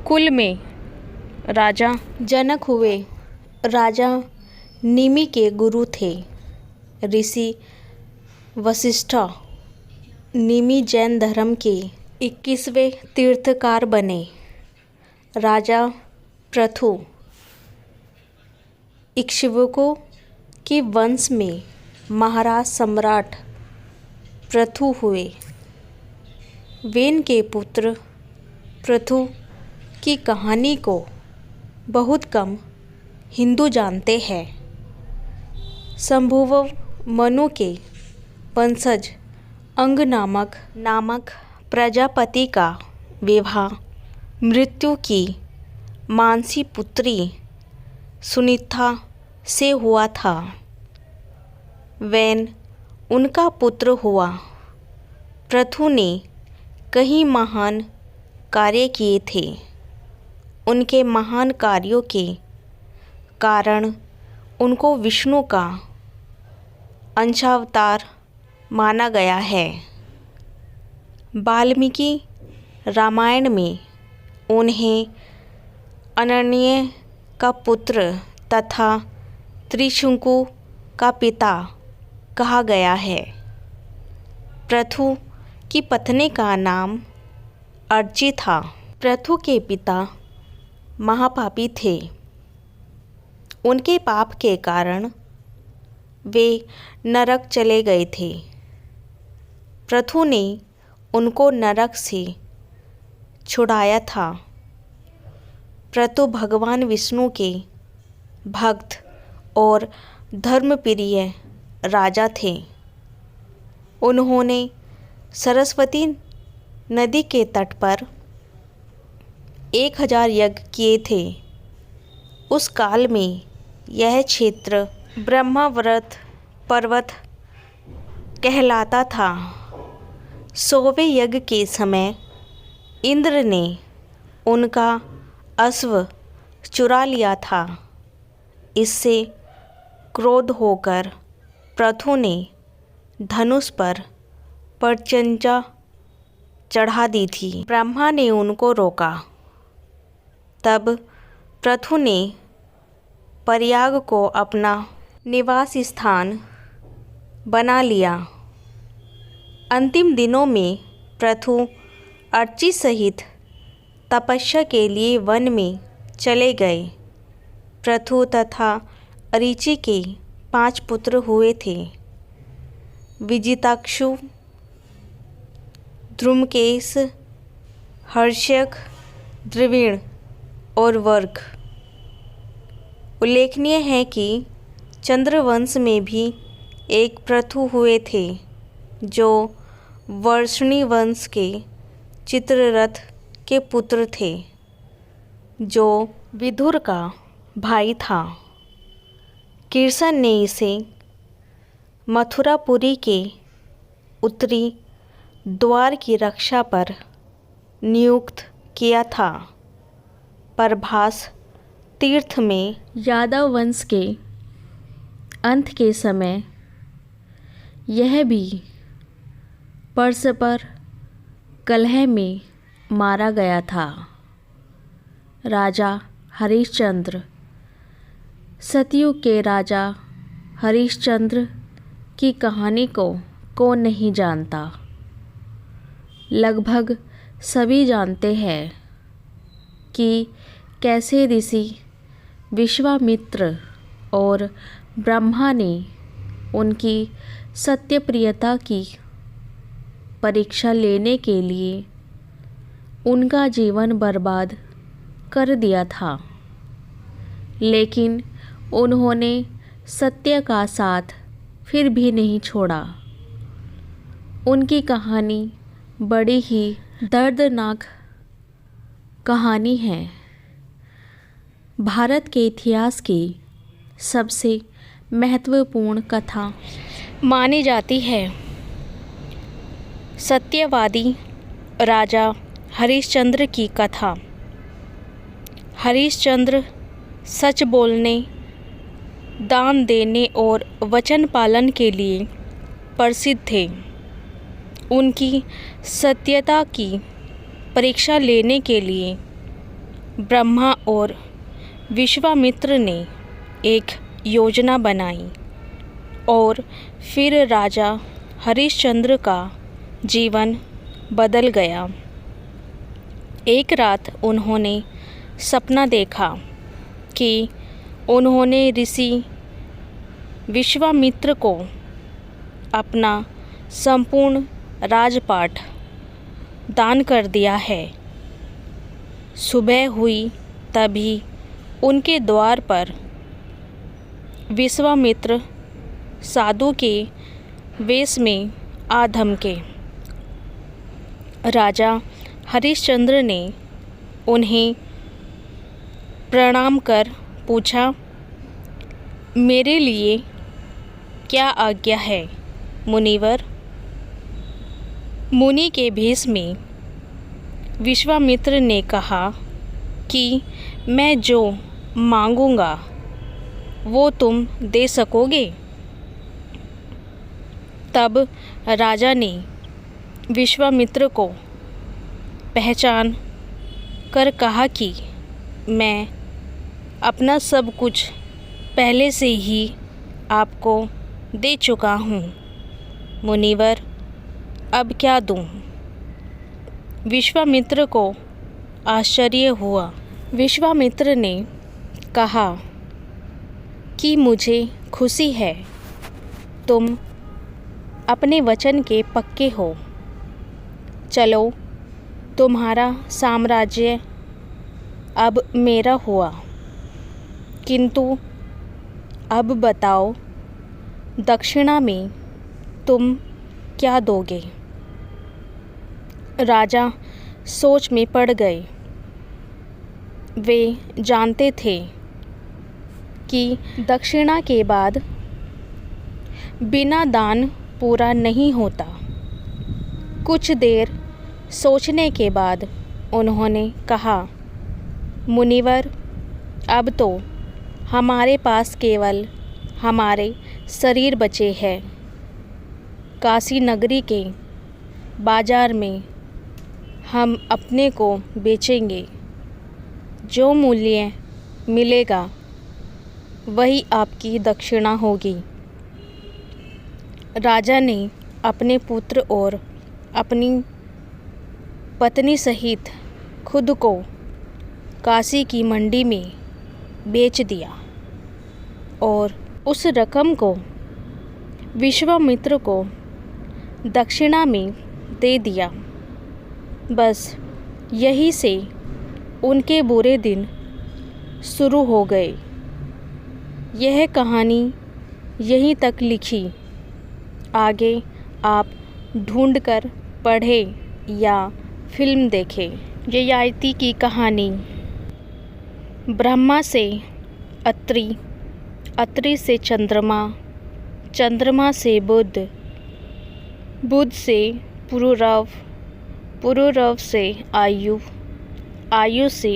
कुल में राजा जनक हुए। राजा निमि के गुरु थे ऋषि वशिष्ठ। निमि जैन धर्म के 21वें तीर्थंकर बने। राजा पृथु इक्ष्वाकु के वंश में महाराज सम्राट पृथु हुए। वेन के पुत्र पृथु की कहानी को बहुत कम हिंदू जानते हैं। संभवतः मनु के वंशज अंग नामक प्रजापति का विवाह मृत्यु की मानसी पुत्री सुनीता से हुआ था। वैन उनका पुत्र हुआ। पृथु ने कई महान कार्य किए थे। उनके महान कार्यों के कारण उनको विष्णु का अंशावतार माना गया है। वाल्मीकि रामायण में उन्हें अनन्य का पुत्र तथा त्रिशंकु का पिता कहा गया है। पृथु की पत्नी का नाम अर्ची था। पृथु के पिता महापापी थे। उनके पाप के कारण वे नरक चले गए थे। पृथु ने उनको नरक से छुड़ाया था। पृथु भगवान विष्णु के भक्त और धर्मप्रिय राजा थे। उन्होंने सरस्वती नदी के तट पर 1000 यज्ञ किए थे। उस काल में यह क्षेत्र ब्रह्मावर्त पर्वत कहलाता था। 100वें यज्ञ के समय इंद्र ने उनका अश्व चुरा लिया था। इससे क्रोध होकर पृथु ने धनुष पर प्रत्यंचा चढ़ा दी थी। ब्रह्मा ने उनको रोका। तब पृथु ने प्रयाग को अपना निवास स्थान बना लिया। अंतिम दिनों में पृथु अर्ची सहित तपस्या के लिए वन में चले गए। पृथु तथा अर्ची के 5 पुत्र हुए थे। विजिताक्षु, धूमकेश, हर्षक, द्रविण और वर्क। उल्लेखनीय है कि चंद्रवंश में भी एक पृथु हुए थे जो वर्षणी वंश के चित्ररथ के पुत्र थे, जो विदुर का भाई था। कृष्ण ने इसे मथुरापुरी के उत्तरी द्वार की रक्षा पर नियुक्त किया था। प्रभास तीर्थ में यादव वंश के अंत के समय यह भी परस्पर कलह में मारा गया था। राजा हरिश्चंद्र सतयुग के राजा हरिश्चंद्र की कहानी को कौन नहीं जानता। लगभग सभी जानते हैं कि कैसे ऋषि विश्वामित्र और ब्रह्मा ने उनकी सत्यप्रियता की परीक्षा लेने के लिए उनका जीवन बर्बाद कर दिया था। लेकिन उन्होंने सत्य का साथ फिर भी नहीं छोड़ा। उनकी कहानी बड़ी ही दर्दनाक कहानी है। भारत के इतिहास की सबसे महत्वपूर्ण कथा मानी जाती है। सत्यवादी राजा हरिश्चंद्र की कथा। हरिश्चंद्र सच बोलने, दान देने और वचन पालन के लिए प्रसिद्ध थे। उनकी सत्यता की परीक्षा लेने के लिए ब्रह्मा और विश्वामित्र ने एक योजना बनाई और फिर राजा हरिश्चंद्र का जीवन बदल गया। एक रात उन्होंने सपना देखा कि उन्होंने ऋषि विश्वामित्र को अपना संपूर्ण राजपाट दान कर दिया है। सुबह हुई तभी उनके द्वार पर विश्वामित्र साधु के वेश में आ धमके। राजा हरिश्चंद्र ने उन्हें प्रणाम कर पूछा, मेरे लिए क्या आज्ञा है? मुनिवर। मुनि के भेष में विश्वामित्र ने कहा कि मैं जो मांगूंगा वो तुम दे सकोगे। तब राजा ने विश्वामित्र को पहचान कर कहा कि मैं अपना सब कुछ पहले से ही आपको दे चुका हूँ। मुनिवर, अब क्या दूँ? विश्वामित्र को आश्चर्य हुआ। विश्वामित्र ने कहा कि मुझे खुशी है, तुम अपने वचन के पक्के हो। चलो, तुम्हारा साम्राज्य अब मेरा हुआ। किंतु अब बताओ, दक्षिणा में तुम क्या दोगे? राजा सोच में पड़ गए। वे जानते थे कि दक्षिणा के बाद बिना दान पूरा नहीं होता। कुछ देर सोचने के बाद उन्होंने कहा, मुनिवर, अब तो हमारे पास केवल हमारे शरीर बचे हैं। काशी नगरी के बाजार में हम अपने को बेचेंगे। जो मूल्य मिलेगा वही आपकी दक्षिणा होगी। राजा ने अपने पुत्र और अपनी पत्नी सहित खुद को काशी की मंडी में बेच दिया और उस रकम को विश्वामित्र को दक्षिणा में दे दिया। बस यही से उनके बुरे दिन शुरू हो गए। यह कहानी यहीं तक लिखी। आगे आप ढूंढकर पढ़ें या फिल्म देखें। ययाति की कहानी। ब्रह्मा से अत्रि, अत्रि से चंद्रमा, चंद्रमा से बुध, बुध से पुरुरव, पुरुरव से आयु, आयु से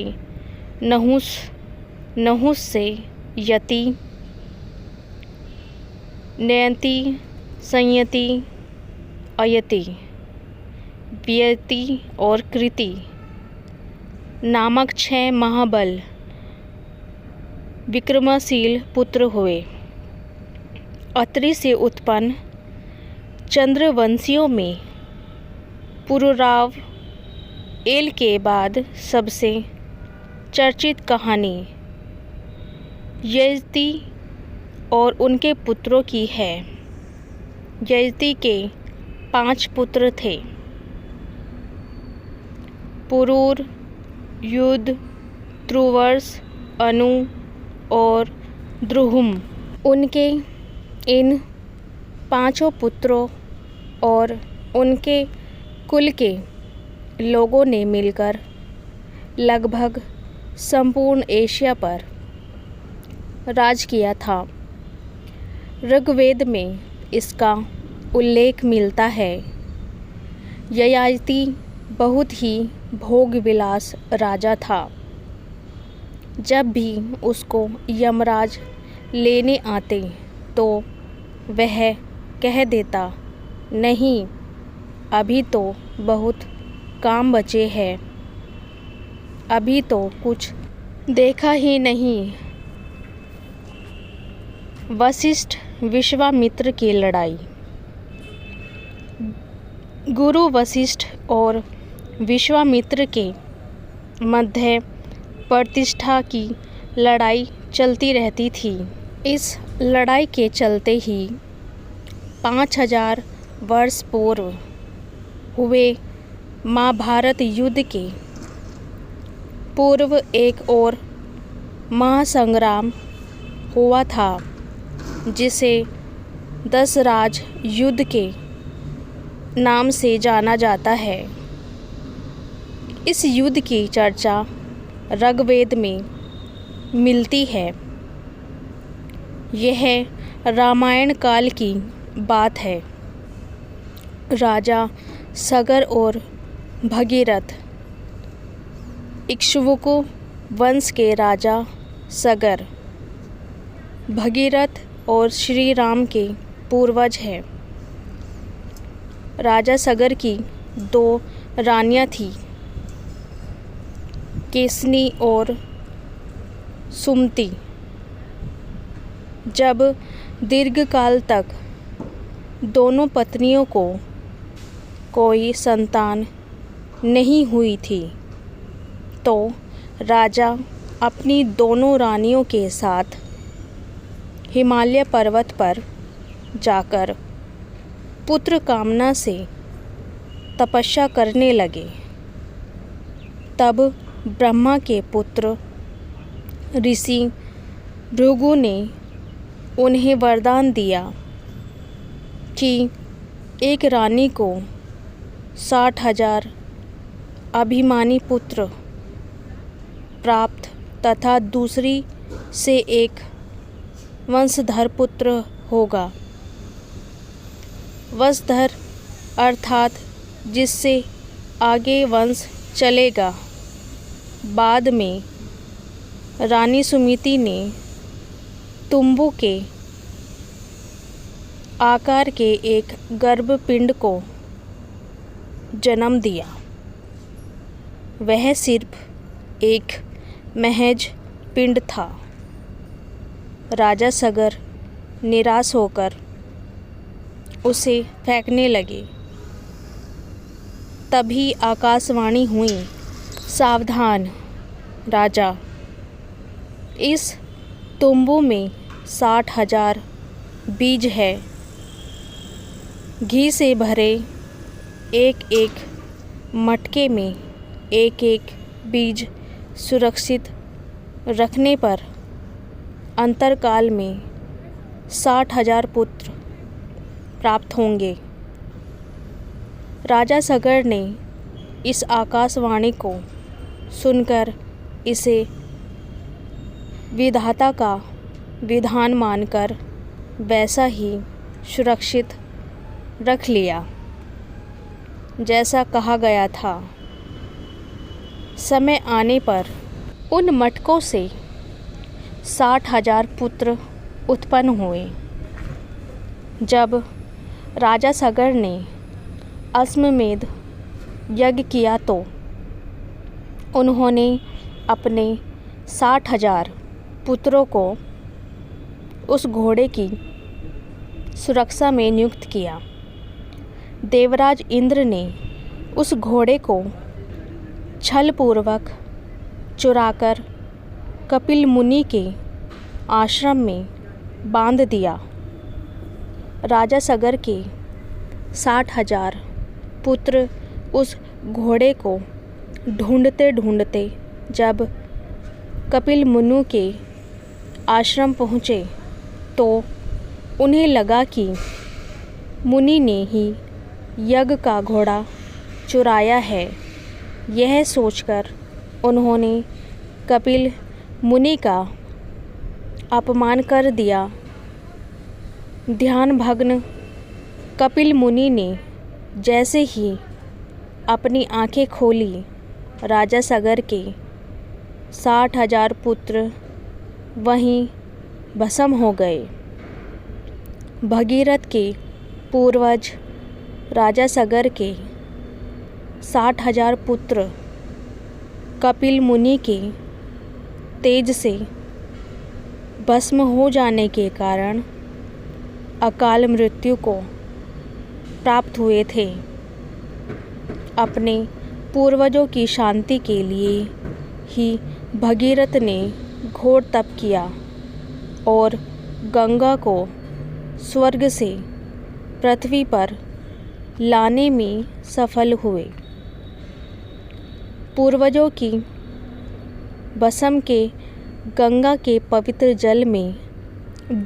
नहुस, नहुस से यति, नयति, संयति, अयति, व्यति और कृति नामक 6 महाबल विक्रमशील पुत्र हुए। अत्रि से उत्पन्न चंद्रवंशियों में पुरुराव एल के बाद सबसे चर्चित कहानी यजति और उनके पुत्रों की है। यजति के 5 पुत्र थे, पुरूर, युध, त्रुवर्ष, अनु और द्रुहुम। उनके इन 5 पुत्रों और उनके कुल के लोगों ने मिलकर लगभग संपूर्ण एशिया पर राज किया था। ऋग्वेद में इसका उल्लेख मिलता है। ययाति बहुत ही भोग विलास राजा था। जब भी उसको यमराज लेने आते तो वह कह देता, नहीं, अभी तो बहुत काम बचे हैं, अभी तो कुछ देखा ही नहीं। वशिष्ठ विश्वामित्र की लड़ाई। गुरु वशिष्ठ और विश्वामित्र के मध्य प्रतिष्ठा की लड़ाई चलती रहती थी। इस लड़ाई के चलते ही 5000 वर्ष पूर्व हुए महाभारत युद्ध के पूर्व एक और महासंग्राम हुआ था, जिसे 10 राज युद्ध के नाम से जाना जाता है। इस युद्ध की चर्चा ऋग्वेद में मिलती है। यह रामायण काल की बात है। राजा सगर और भगीरथ। इक्ष्वाकु वंश के राजा सगर भगीरथ और श्री राम के पूर्वज हैं। राजा सगर की 2 रानियां थीं, केसनी और सुमति। जब दीर्घकाल तक दोनों पत्नियों को कोई संतान नहीं हुई थी, तो राजा अपनी दोनों रानियों के साथ हिमालय पर्वत पर जाकर पुत्र कामना से तपस्या करने लगे। तब ब्रह्मा के पुत्र ऋषि भृगु ने उन्हें वरदान दिया कि एक रानी को 60,000 अभिमानी पुत्र प्राप्त तथा दूसरी से एक वंशधर पुत्र होगा। वंशधर अर्थात जिससे आगे वंश चलेगा। बाद में रानी सुमति ने तुम्बु के आकार के एक गर्भपिंड को जन्म दिया। वह सिर्फ एक महज पिंड था। राजा सगर निराश होकर उसे फेंकने लगे। तभी आकाशवाणी हुई, सावधान राजा, इस तुम्बु में 60,000 बीज है। घी से भरे एक एक मटके में एक एक बीज सुरक्षित रखने पर अंतरकाल में 60,000 पुत्र प्राप्त होंगे। राजा सगर ने इस आकाशवाणी को सुनकर इसे विधाता का विधान मानकर वैसा ही सुरक्षित रख लिया जैसा कहा गया था। समय आने पर उन मटकों से 60,000 पुत्र उत्पन्न हुए। जब राजा सगर ने अश्वमेध यज्ञ किया तो उन्होंने अपने 60,000 पुत्रों को उस घोड़े की सुरक्षा में नियुक्त किया। देवराज इंद्र ने उस घोड़े को छलपूर्वक चुराकर कपिल मुनि के आश्रम में बांध दिया। राजा सगर के 60,000 पुत्र उस घोड़े को ढूंढते ढूंढते जब कपिल मुनि के आश्रम पहुँचे तो उन्हें लगा कि मुनि ने ही यज्ञ का घोड़ा चुराया है। यह सोचकर उन्होंने कपिल मुनि का अपमान कर दिया। ध्यान भग्न कपिल मुनि ने जैसे ही अपनी आंखें खोली, राजा सगर के 60,000 पुत्र वहीं भस्म हो गए। भगीरथ के पूर्वज राजा सगर के 60,000 पुत्र कपिल मुनि के तेज से भस्म हो जाने के कारण अकाल मृत्यु को प्राप्त हुए थे। अपने पूर्वजों की शांति के लिए ही भगीरथ ने घोर तप किया और गंगा को स्वर्ग से पृथ्वी पर लाने में सफल हुए। पूर्वजों की भस्म के गंगा के पवित्र जल में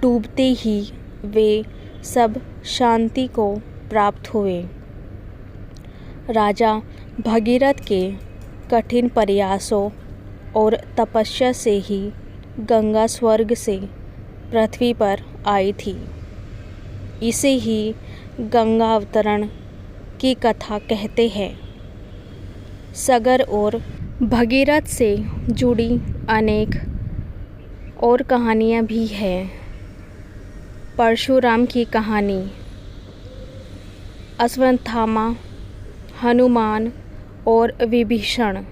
डूबते ही वे सब शांति को प्राप्त हुए। राजा भगीरथ के कठिन प्रयासों और तपस्या से ही गंगा स्वर्ग से पृथ्वी पर आई थी। इसे ही गंगा अवतरण की कथा कहते हैं। सगर और भगीरथ से जुड़ी अनेक और कहानियाँ भी हैं। परशुराम की कहानी, अश्वत्थामा, हनुमान और विभीषण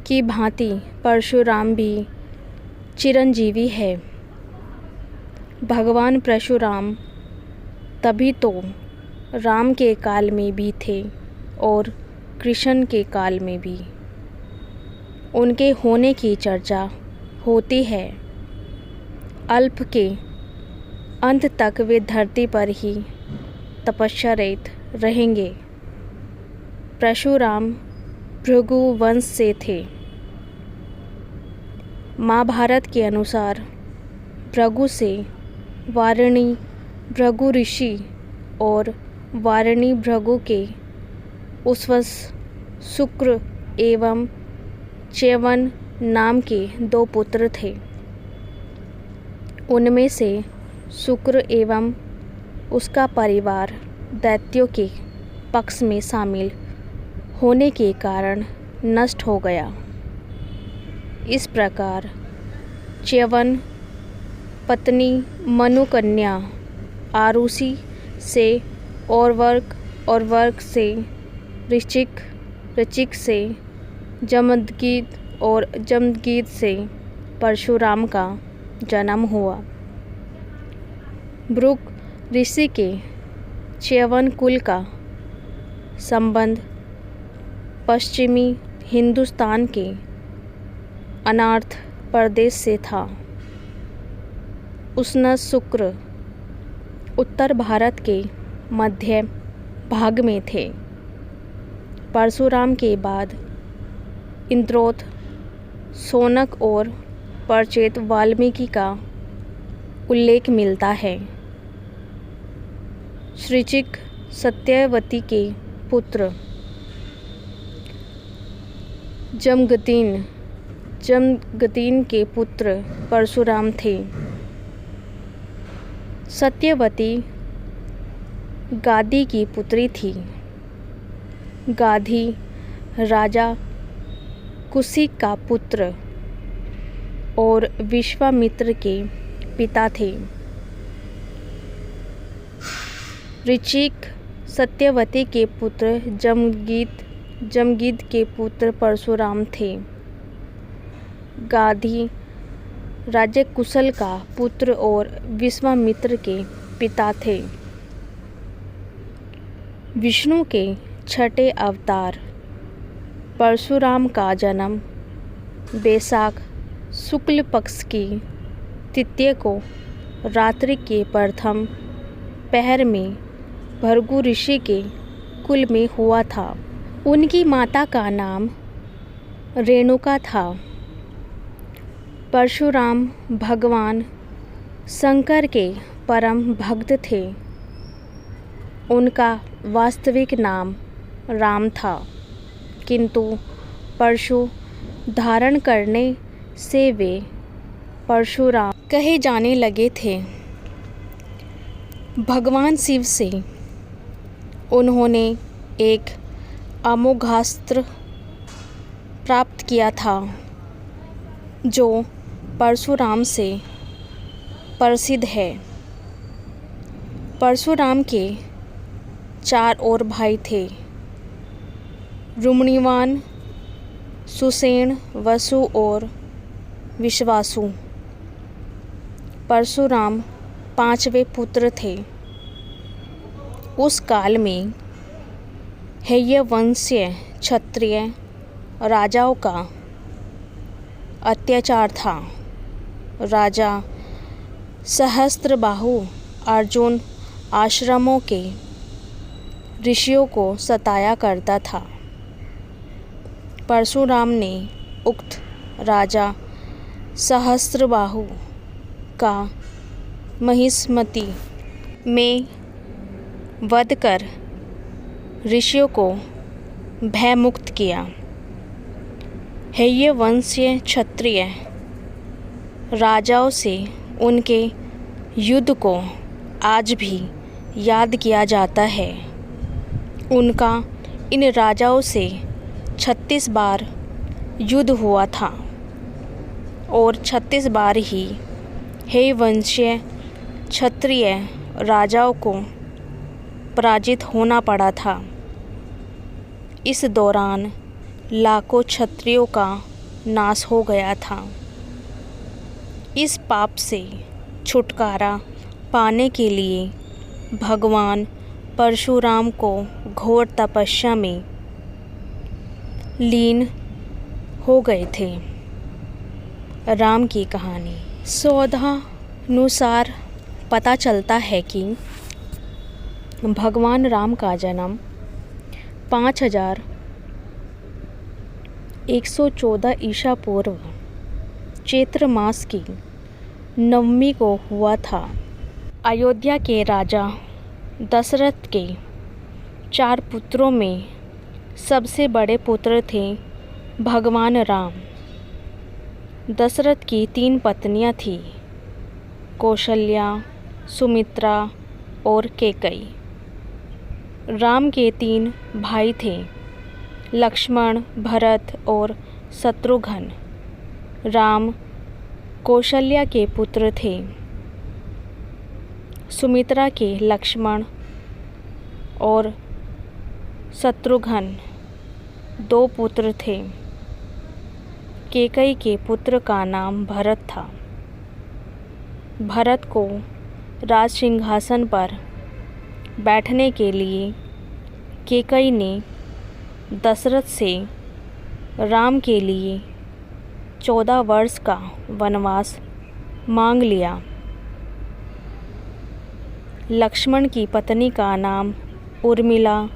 की भांति परशुराम भी चिरंजीवी है। भगवान परशुराम तभी तो राम के काल में भी थे और कृष्ण के काल में भी उनके होने की चर्चा होती है। अल्प के अंत तक वे धरती पर ही तपस्यारत रहेंगे। परशुराम भृगु वंश से थे। महाभारत के अनुसार भृगु से वारिणी भृगु ऋषि और वारिणी भृगु के उस्वस, शुक्र एवं च्यवन नाम के 2 पुत्र थे। उनमें से शुक्र एवं उसका परिवार दैत्यों के पक्ष में शामिल होने के कारण नष्ट हो गया। इस प्रकार च्यवन पत्नी मनुकन्या, आरुषि से और वर्क से ऋचिक, ऋचिक से जमदग्नि और जमदग्नि से परशुराम का जन्म हुआ। भृगु ऋषि के च्यवन कुल का संबंध पश्चिमी हिंदुस्तान के अनार्थ प्रदेश से था। उष्ण शुक्र उत्तर भारत के मध्य भाग में थे। परशुराम के बाद इंद्रोथ, शौनक और परिचित वाल्मीकि का उल्लेख मिलता है। ऋचिक सत्यवती के पुत्र जमदग्नि के पुत्र परशुराम थे। सत्यवती गाधी की पुत्री थी। गाधी राजा कुशिक का पुत्र और विश्वामित्र के पिता थे। ऋचिक सत्यवती के पुत्र जमदग्नि के पुत्र परशुराम थे। गाधी राजा कुशल का पुत्र और विश्वामित्र के पिता थे। विष्णु के 6ठे अवतार परशुराम का जन्म बैसाख शुक्ल पक्ष की तृतीया को रात्रि के प्रथम पहर में भृगु ऋषि के कुल में हुआ था। उनकी माता का नाम रेणुका था। परशुराम भगवान शंकर के परम भक्त थे। उनका वास्तविक नाम राम था, किंतु परशु धारण करने से वे परशुराम कहे जाने लगे थे। भगवान शिव से उन्होंने एक अमोघास्त्र प्राप्त किया था, जो परशुराम से प्रसिद्ध है। परशुराम के 4 और भाई थे: रुमणीवान, सुषेण, वसु और विश्वासु। परशुराम 5वें पुत्र थे। उस काल में हैयवंशीय क्षत्रिय राजाओं का अत्याचार था। राजा सहस्त्रबाहु अर्जुन आश्रमों के ऋषियों को सताया करता था। परशुराम ने उक्त राजा सहस्त्रबाहु का महिष्मति में वध कर ऋषियों को भयमुक्त किया। हैयवंशीय क्षत्रिय राजाओं से उनके युद्ध को आज भी याद किया जाता है। उनका इन राजाओं से 36 बार युद्ध हुआ था और 36 बार ही हे वंशीय क्षत्रिय राजाओं को पराजित होना पड़ा था। इस दौरान लाखों क्षत्रियों का नाश हो गया था। इस पाप से छुटकारा पाने के लिए भगवान परशुराम को घोर तपस्या में लीन हो गए थे। राम की कहानी सौदानुसार पता चलता है कि भगवान राम का जन्म 5114 ईसा पूर्व चैत्र मास की नवमी को हुआ था। अयोध्या के राजा दशरथ के 4 पुत्रों में सबसे बड़े पुत्र थे भगवान राम। दशरथ की 3 पत्नियां थीं, कौशल्या, सुमित्रा और कैकेयी। राम के 3 भाई थे, लक्ष्मण, भरत और शत्रुघ्न। राम कौशल्या के पुत्र थे। सुमित्रा के लक्ष्मण और शत्रुघ्न 2 पुत्र थे। कैकेयी के पुत्र का नाम भरत था। भरत को राज सिंहासन पर बैठने के लिए कैकेयी ने दशरथ से राम के लिए 14 वर्ष का वनवास मांग लिया। लक्ष्मण की पत्नी का नाम उर्मिला,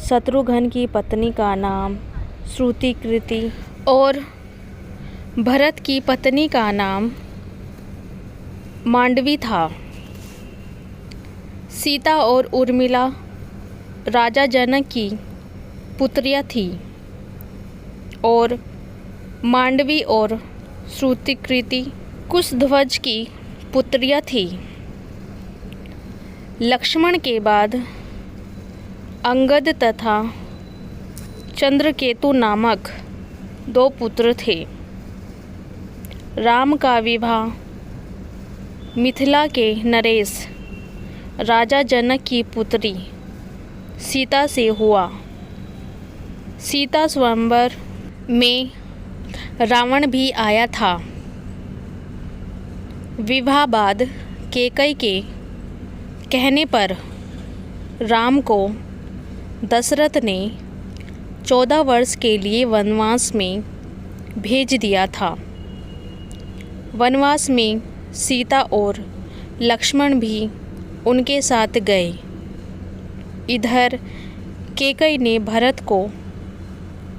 शत्रुघ्न की पत्नी का नाम श्रुतिकृति और भरत की पत्नी का नाम मांडवी था। सीता और उर्मिला राजा जनक की पुत्रियां थीं और मांडवी और श्रुतिकृति कुशध्वज की पुत्रियां थीं। लक्ष्मण के बाद अंगद तथा चंद्रकेतु नामक 2 पुत्र थे। राम का विवाह मिथिला के नरेश राजा जनक की पुत्री सीता से हुआ। सीता स्वयंवर में रावण भी आया था। विवाह बाद कैकेयी के कहने पर राम को दशरथ ने 14 वर्ष के लिए वनवास में भेज दिया था। वनवास में सीता और लक्ष्मण भी उनके साथ गए। इधर कैकेयी ने भरत को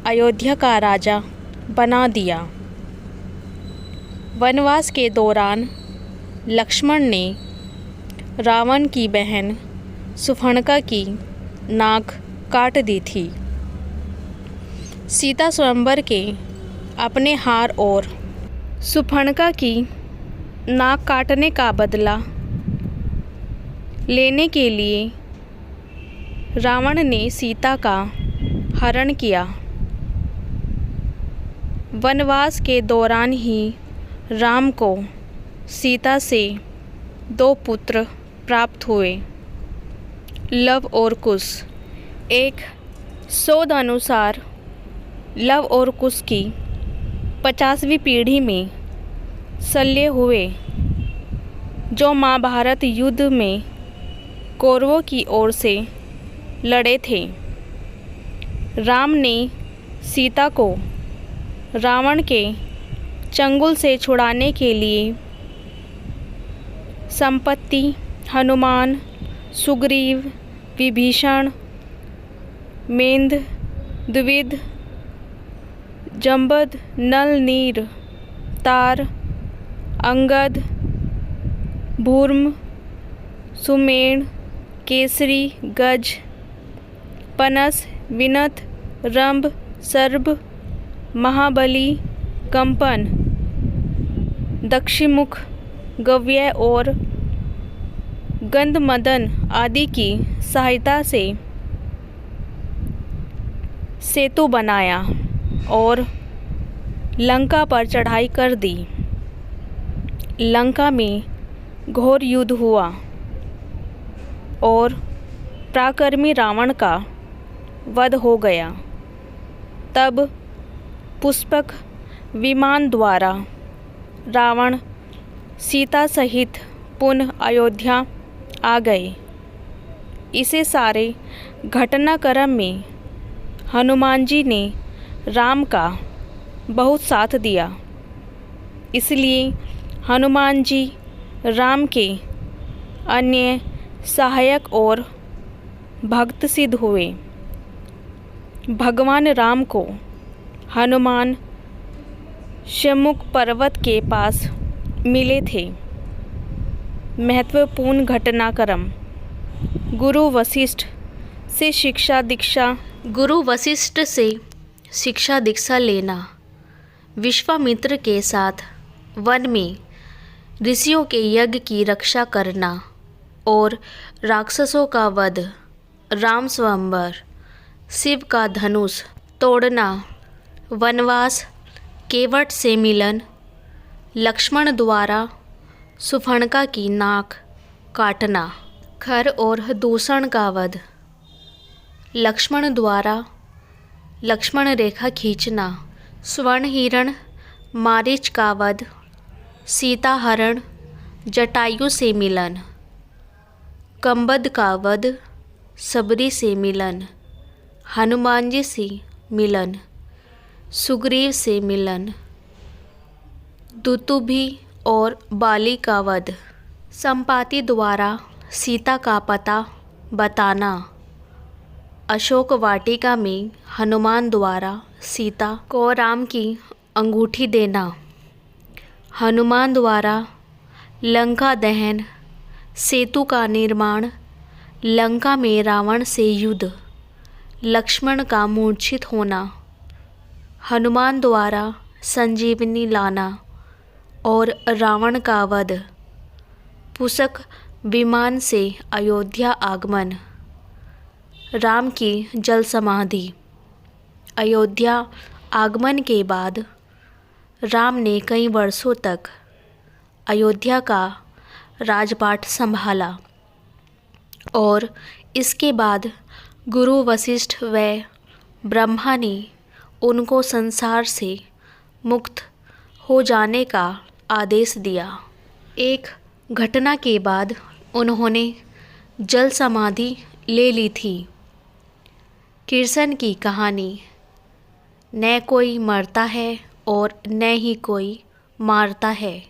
अयोध्या का राजा बना दिया। वनवास के दौरान लक्ष्मण ने रावण की बहन शूर्पणखा की नाक काट दी थी। सीता स्वयंवर के अपने हार और शूर्पणखा की नाक काटने का बदला लेने के लिए रावण ने सीता का हरण किया। वनवास के दौरान ही राम को सीता से 2 पुत्र प्राप्त हुए, लव और कुश। एक शोध अनुसार लव और कुश की 50वीं पीढ़ी में शल्य हुए, जो महाभारत युद्ध में कौरवों की ओर से लड़े थे। राम ने सीता को रावण के चंगुल से छुड़ाने के लिए संपत्ति, हनुमान, सुग्रीव, विभीषण, मेंध, द्विविद, जंबद, नल, नीर, तार, अंगद, भूर्म, सुमेण, केसरी, गज, पनस, विनत, रंभ, सर्ब, महाबली, कंपन, दक्षिमुख, गव्य और गंधमदन आदि की सहायता से सेतु बनाया और लंका पर चढ़ाई कर दी। लंका में घोर युद्ध हुआ और पराक्रमी रावण का वध हो गया। तब पुष्पक विमान द्वारा रावण सीता सहित पुनः अयोध्या आ गए। इसे सारे घटनाक्रम में हनुमान जी ने राम का बहुत साथ दिया, इसलिए हनुमान जी राम के अन्य सहायक और भक्त सिद्ध हुए। भगवान राम को हनुमान शम्मुख पर्वत के पास मिले थे। महत्वपूर्ण घटनाक्रम गुरु वशिष्ठ से शिक्षा दीक्षा लेना, विश्वामित्र के साथ वन में ऋषियों के यज्ञ की रक्षा करना और राक्षसों का वध, राम स्वयंवर, शिव का धनुष तोड़ना, वनवास, केवट से मिलन, लक्ष्मण द्वारा सुफर्णका की नाक काटना, खर और दूषण का वध, लक्ष्मण द्वारा लक्ष्मण रेखा खींचना, स्वर्ण हिरण मारीच का वध, सीता हरण जटायु से मिलन, कंबद का वध, सबरी से मिलन, हनुमान जी से मिलन, सुग्रीव से मिलन, दुतुभी और बाली का वध, संपाति द्वारा सीता का पता बताना, अशोक वाटिका में हनुमान द्वारा सीता को राम की अंगूठी देना, हनुमान द्वारा लंका दहन, सेतु का निर्माण, लंका में रावण से युद्ध, लक्ष्मण का मूर्छित होना, हनुमान द्वारा संजीवनी लाना और रावण का वध, पुष्पक विमान से अयोध्या आगमन, राम की जल समाधि। अयोध्या आगमन के बाद राम ने कई वर्षों तक अयोध्या का राजपाट संभाला और इसके बाद गुरु वशिष्ठ व ब्रह्मा ने उनको संसार से मुक्त हो जाने का आदेश दिया। एक घटना के बाद उन्होंने जल समाधि ले ली थी। कृष्ण की कहानी, न कोई मरता है और न ही कोई मारता है,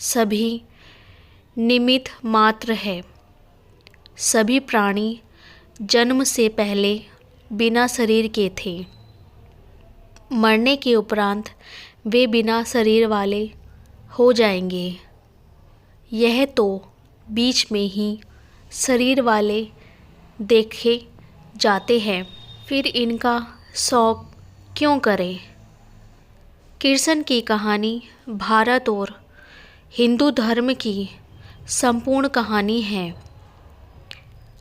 सभी निमित्त मात्र है। सभी प्राणी जन्म से पहले बिना शरीर के थे, मरने के उपरांत वे बिना शरीर वाले हो जाएंगे। यह तो बीच में ही शरीर वाले देखे जाते हैं, फिर इनका शौक क्यों करें। कृष्ण की कहानी भारत और हिंदू धर्म की संपूर्ण कहानी है।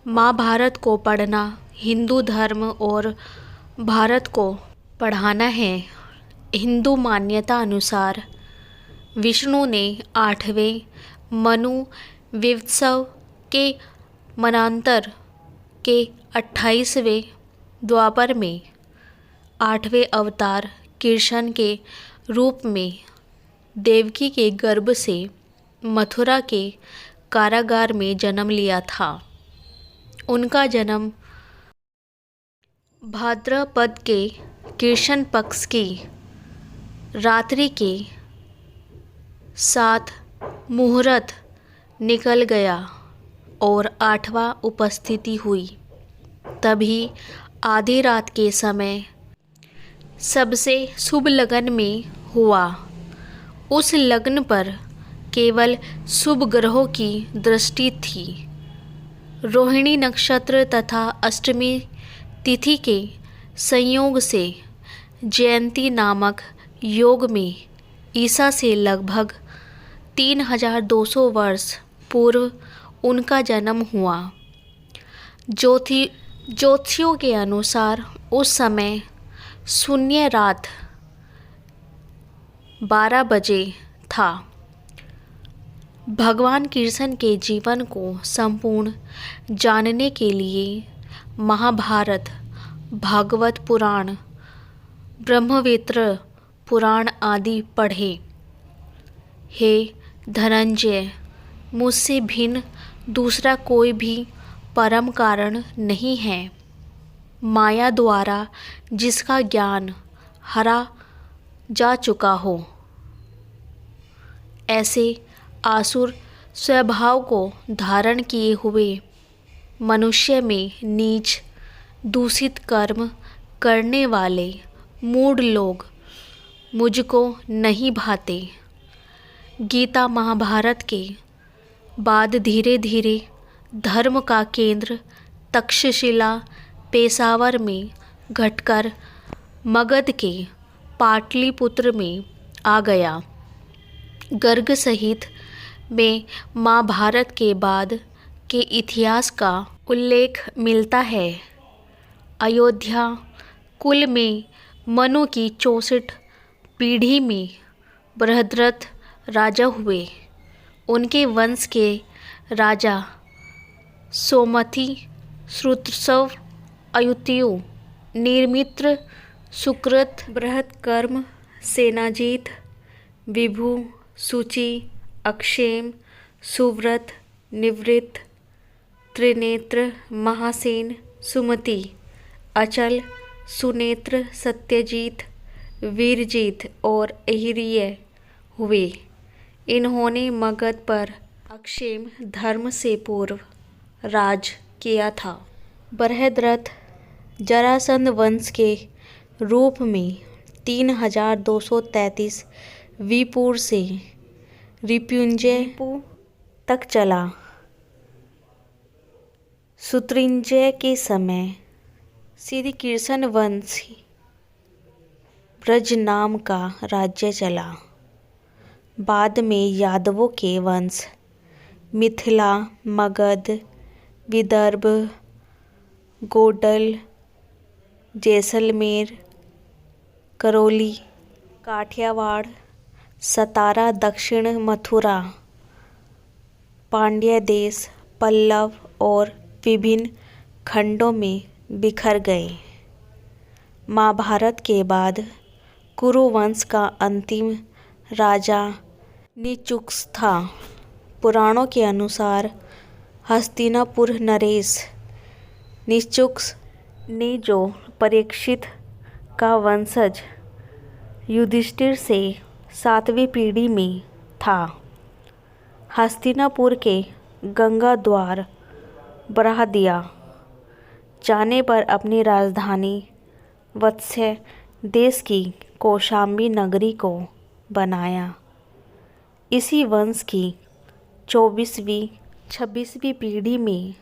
महाभारत को पढ़ना हिंदू धर्म और भारत को पढ़ाना है। हिंदू मान्यता अनुसार विष्णु ने 8वें मनु विवत्सव के मनांतर के 28वें द्वापर में 8वें अवतार कृष्ण के रूप में देवकी के गर्भ से मथुरा के कारागार में जन्म लिया था। उनका जन्म भाद्रपद के कृष्ण पक्ष की रात्रि के 7 मुहूर्त निकल गया और 8वां उपस्थिति हुई। तभी आधी रात के समय सबसे शुभ लगन में हुआ। उस लग्न पर केवल शुभ ग्रहों की दृष्टि थी। रोहिणी नक्षत्र तथा अष्टमी तिथि के संयोग से जयंती नामक योग में ईसा से लगभग 3200 वर्ष पूर्व उनका जन्म हुआ। ज्योतिषियों के अनुसार उस समय शून्य रात 12 बजे था। भगवान कृष्ण के जीवन को संपूर्ण जानने के लिए महाभारत, भागवत पुराण, ब्रह्मवेत्र पुराण आदि पढ़े। हे धनंजय, मुझसे भिन्न दूसरा कोई भी परम कारण नहीं है। माया द्वारा जिसका ज्ञान हरा जा चुका हो, ऐसे आसुर स्वभाव को धारण किए हुए मनुष्य में नीच दूषित कर्म करने वाले मूढ़ लोग मुझको नहीं भाते। गीता महाभारत के बाद धीरे धीरे धर्म का केंद्र तक्षशिला पेशावर में घटकर मगध के पाटलिपुत्र में आ गया। गर्ग सहित में महाभारत के बाद के इतिहास का उल्लेख मिलता है। अयोध्या कुल में मनु की 64 पीढ़ी में बृहद्रथ राजा हुए। उनके वंश के राजा सोमति, श्रुतसव, अयुत्यु, निर्मित्र, सुकृत, बृहत्कर्म, सेनाजीत, विभु, सूचि, अक्षेम, सुव्रत, निवृत्त, त्रिनेत्र, महासेन, सुमति, अचल, सुनेत्र, सत्यजीत, वीरजीत और अहिर्य हुए। इन्होंने मगध पर अक्षेम धर्म से पूर्व राज किया था। बृहद्रथ जरासंध वंश के रूप में 3233 वीपूर्व से रिपुंजय तक चला। शत्रुंजय के समय श्री कृष्ण वंश ब्रज नाम का राज्य चला। बाद में यादवों के वंश मिथिला, मगध, विदर्भ, गोंडल, जैसलमेर, करौली, काठियावाड़, सतारा, दक्षिण मथुरा, पांड्य देश, पल्लव और विभिन्न खंडों में बिखर गए। महाभारत के बाद कुरु वंश का अंतिम राजा निचुक्स था। पुराणों के अनुसार हस्तिनापुर नरेश निचुक्स ने, जो परीक्षित का वंशज युधिष्ठिर से 7वीं पीढ़ी में था, हस्तिनापुर के गंगा द्वार बढ़ा दिया जाने पर अपनी राजधानी वत्स्य देश की कौशाम्बी नगरी को बनाया। इसी वंश की 24वीं-26वीं पीढ़ी में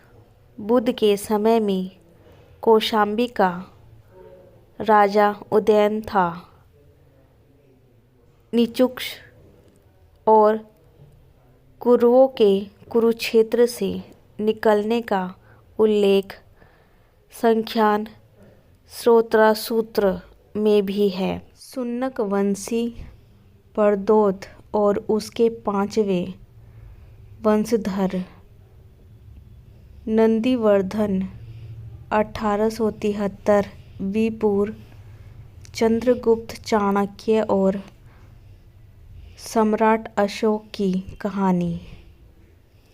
बुद्ध के समय में कौशाम्बी का राजा उदयन था। निचुक्स और कुरुओं के कुरुक्षेत्र से निकलने का उल्लेख संख्यान स्रोतसूत्र में भी है। शुनक वंशी प्रद्योत और उसके 5वें वंशधर नंदीवर्धन 1873 वीपूर्व, चंद्रगुप्त, चाणक्य और सम्राट अशोक की कहानी।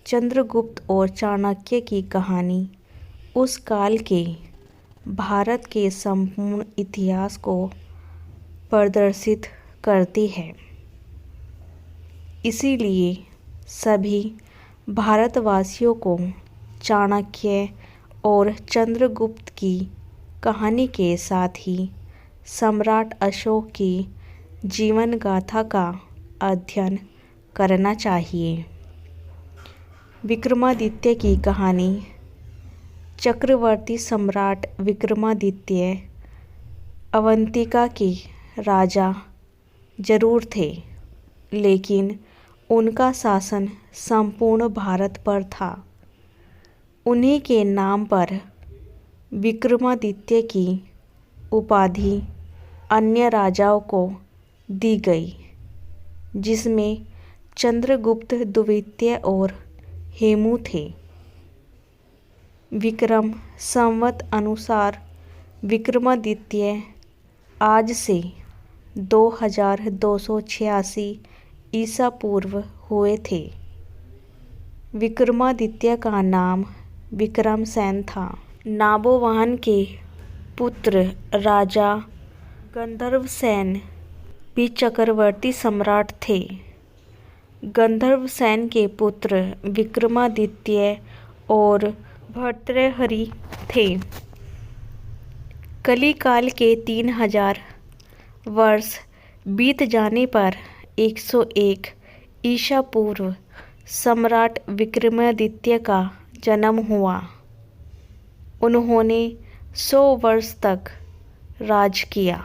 चंद्रगुप्त और चाणक्य की कहानी उस काल के भारत के संपूर्ण इतिहास को प्रदर्शित करती है। इसीलिए सभी भारतवासियों को चाणक्य और चंद्रगुप्त की कहानी के साथ ही सम्राट अशोक की जीवन गाथा का अध्ययन करना चाहिए। विक्रमादित्य की कहानी। चक्रवर्ती सम्राट विक्रमादित्य अवंतिका के राजा जरूर थे, लेकिन उनका शासन संपूर्ण भारत पर था। उन्हीं के नाम पर विक्रमादित्य की उपाधि अन्य राजाओं को दी गई, जिसमें चंद्रगुप्त द्वितीय और हेमू थे। विक्रम संवत अनुसार विक्रमादित्य आज से 2286 ईसा पूर्व हुए थे। विक्रमादित्य का नाम विक्रमसेन था। नाबोवान के पुत्र राजा गंधर्वसेन भी चक्रवर्ती सम्राट थे। गंधर्वसेन के पुत्र विक्रमादित्य और भर्तृहरि थे। कलिकाल के 3000 वर्ष बीत जाने पर 101 ईसा पूर्व सम्राट विक्रमादित्य का जन्म हुआ। उन्होंने 100 वर्ष तक राज किया।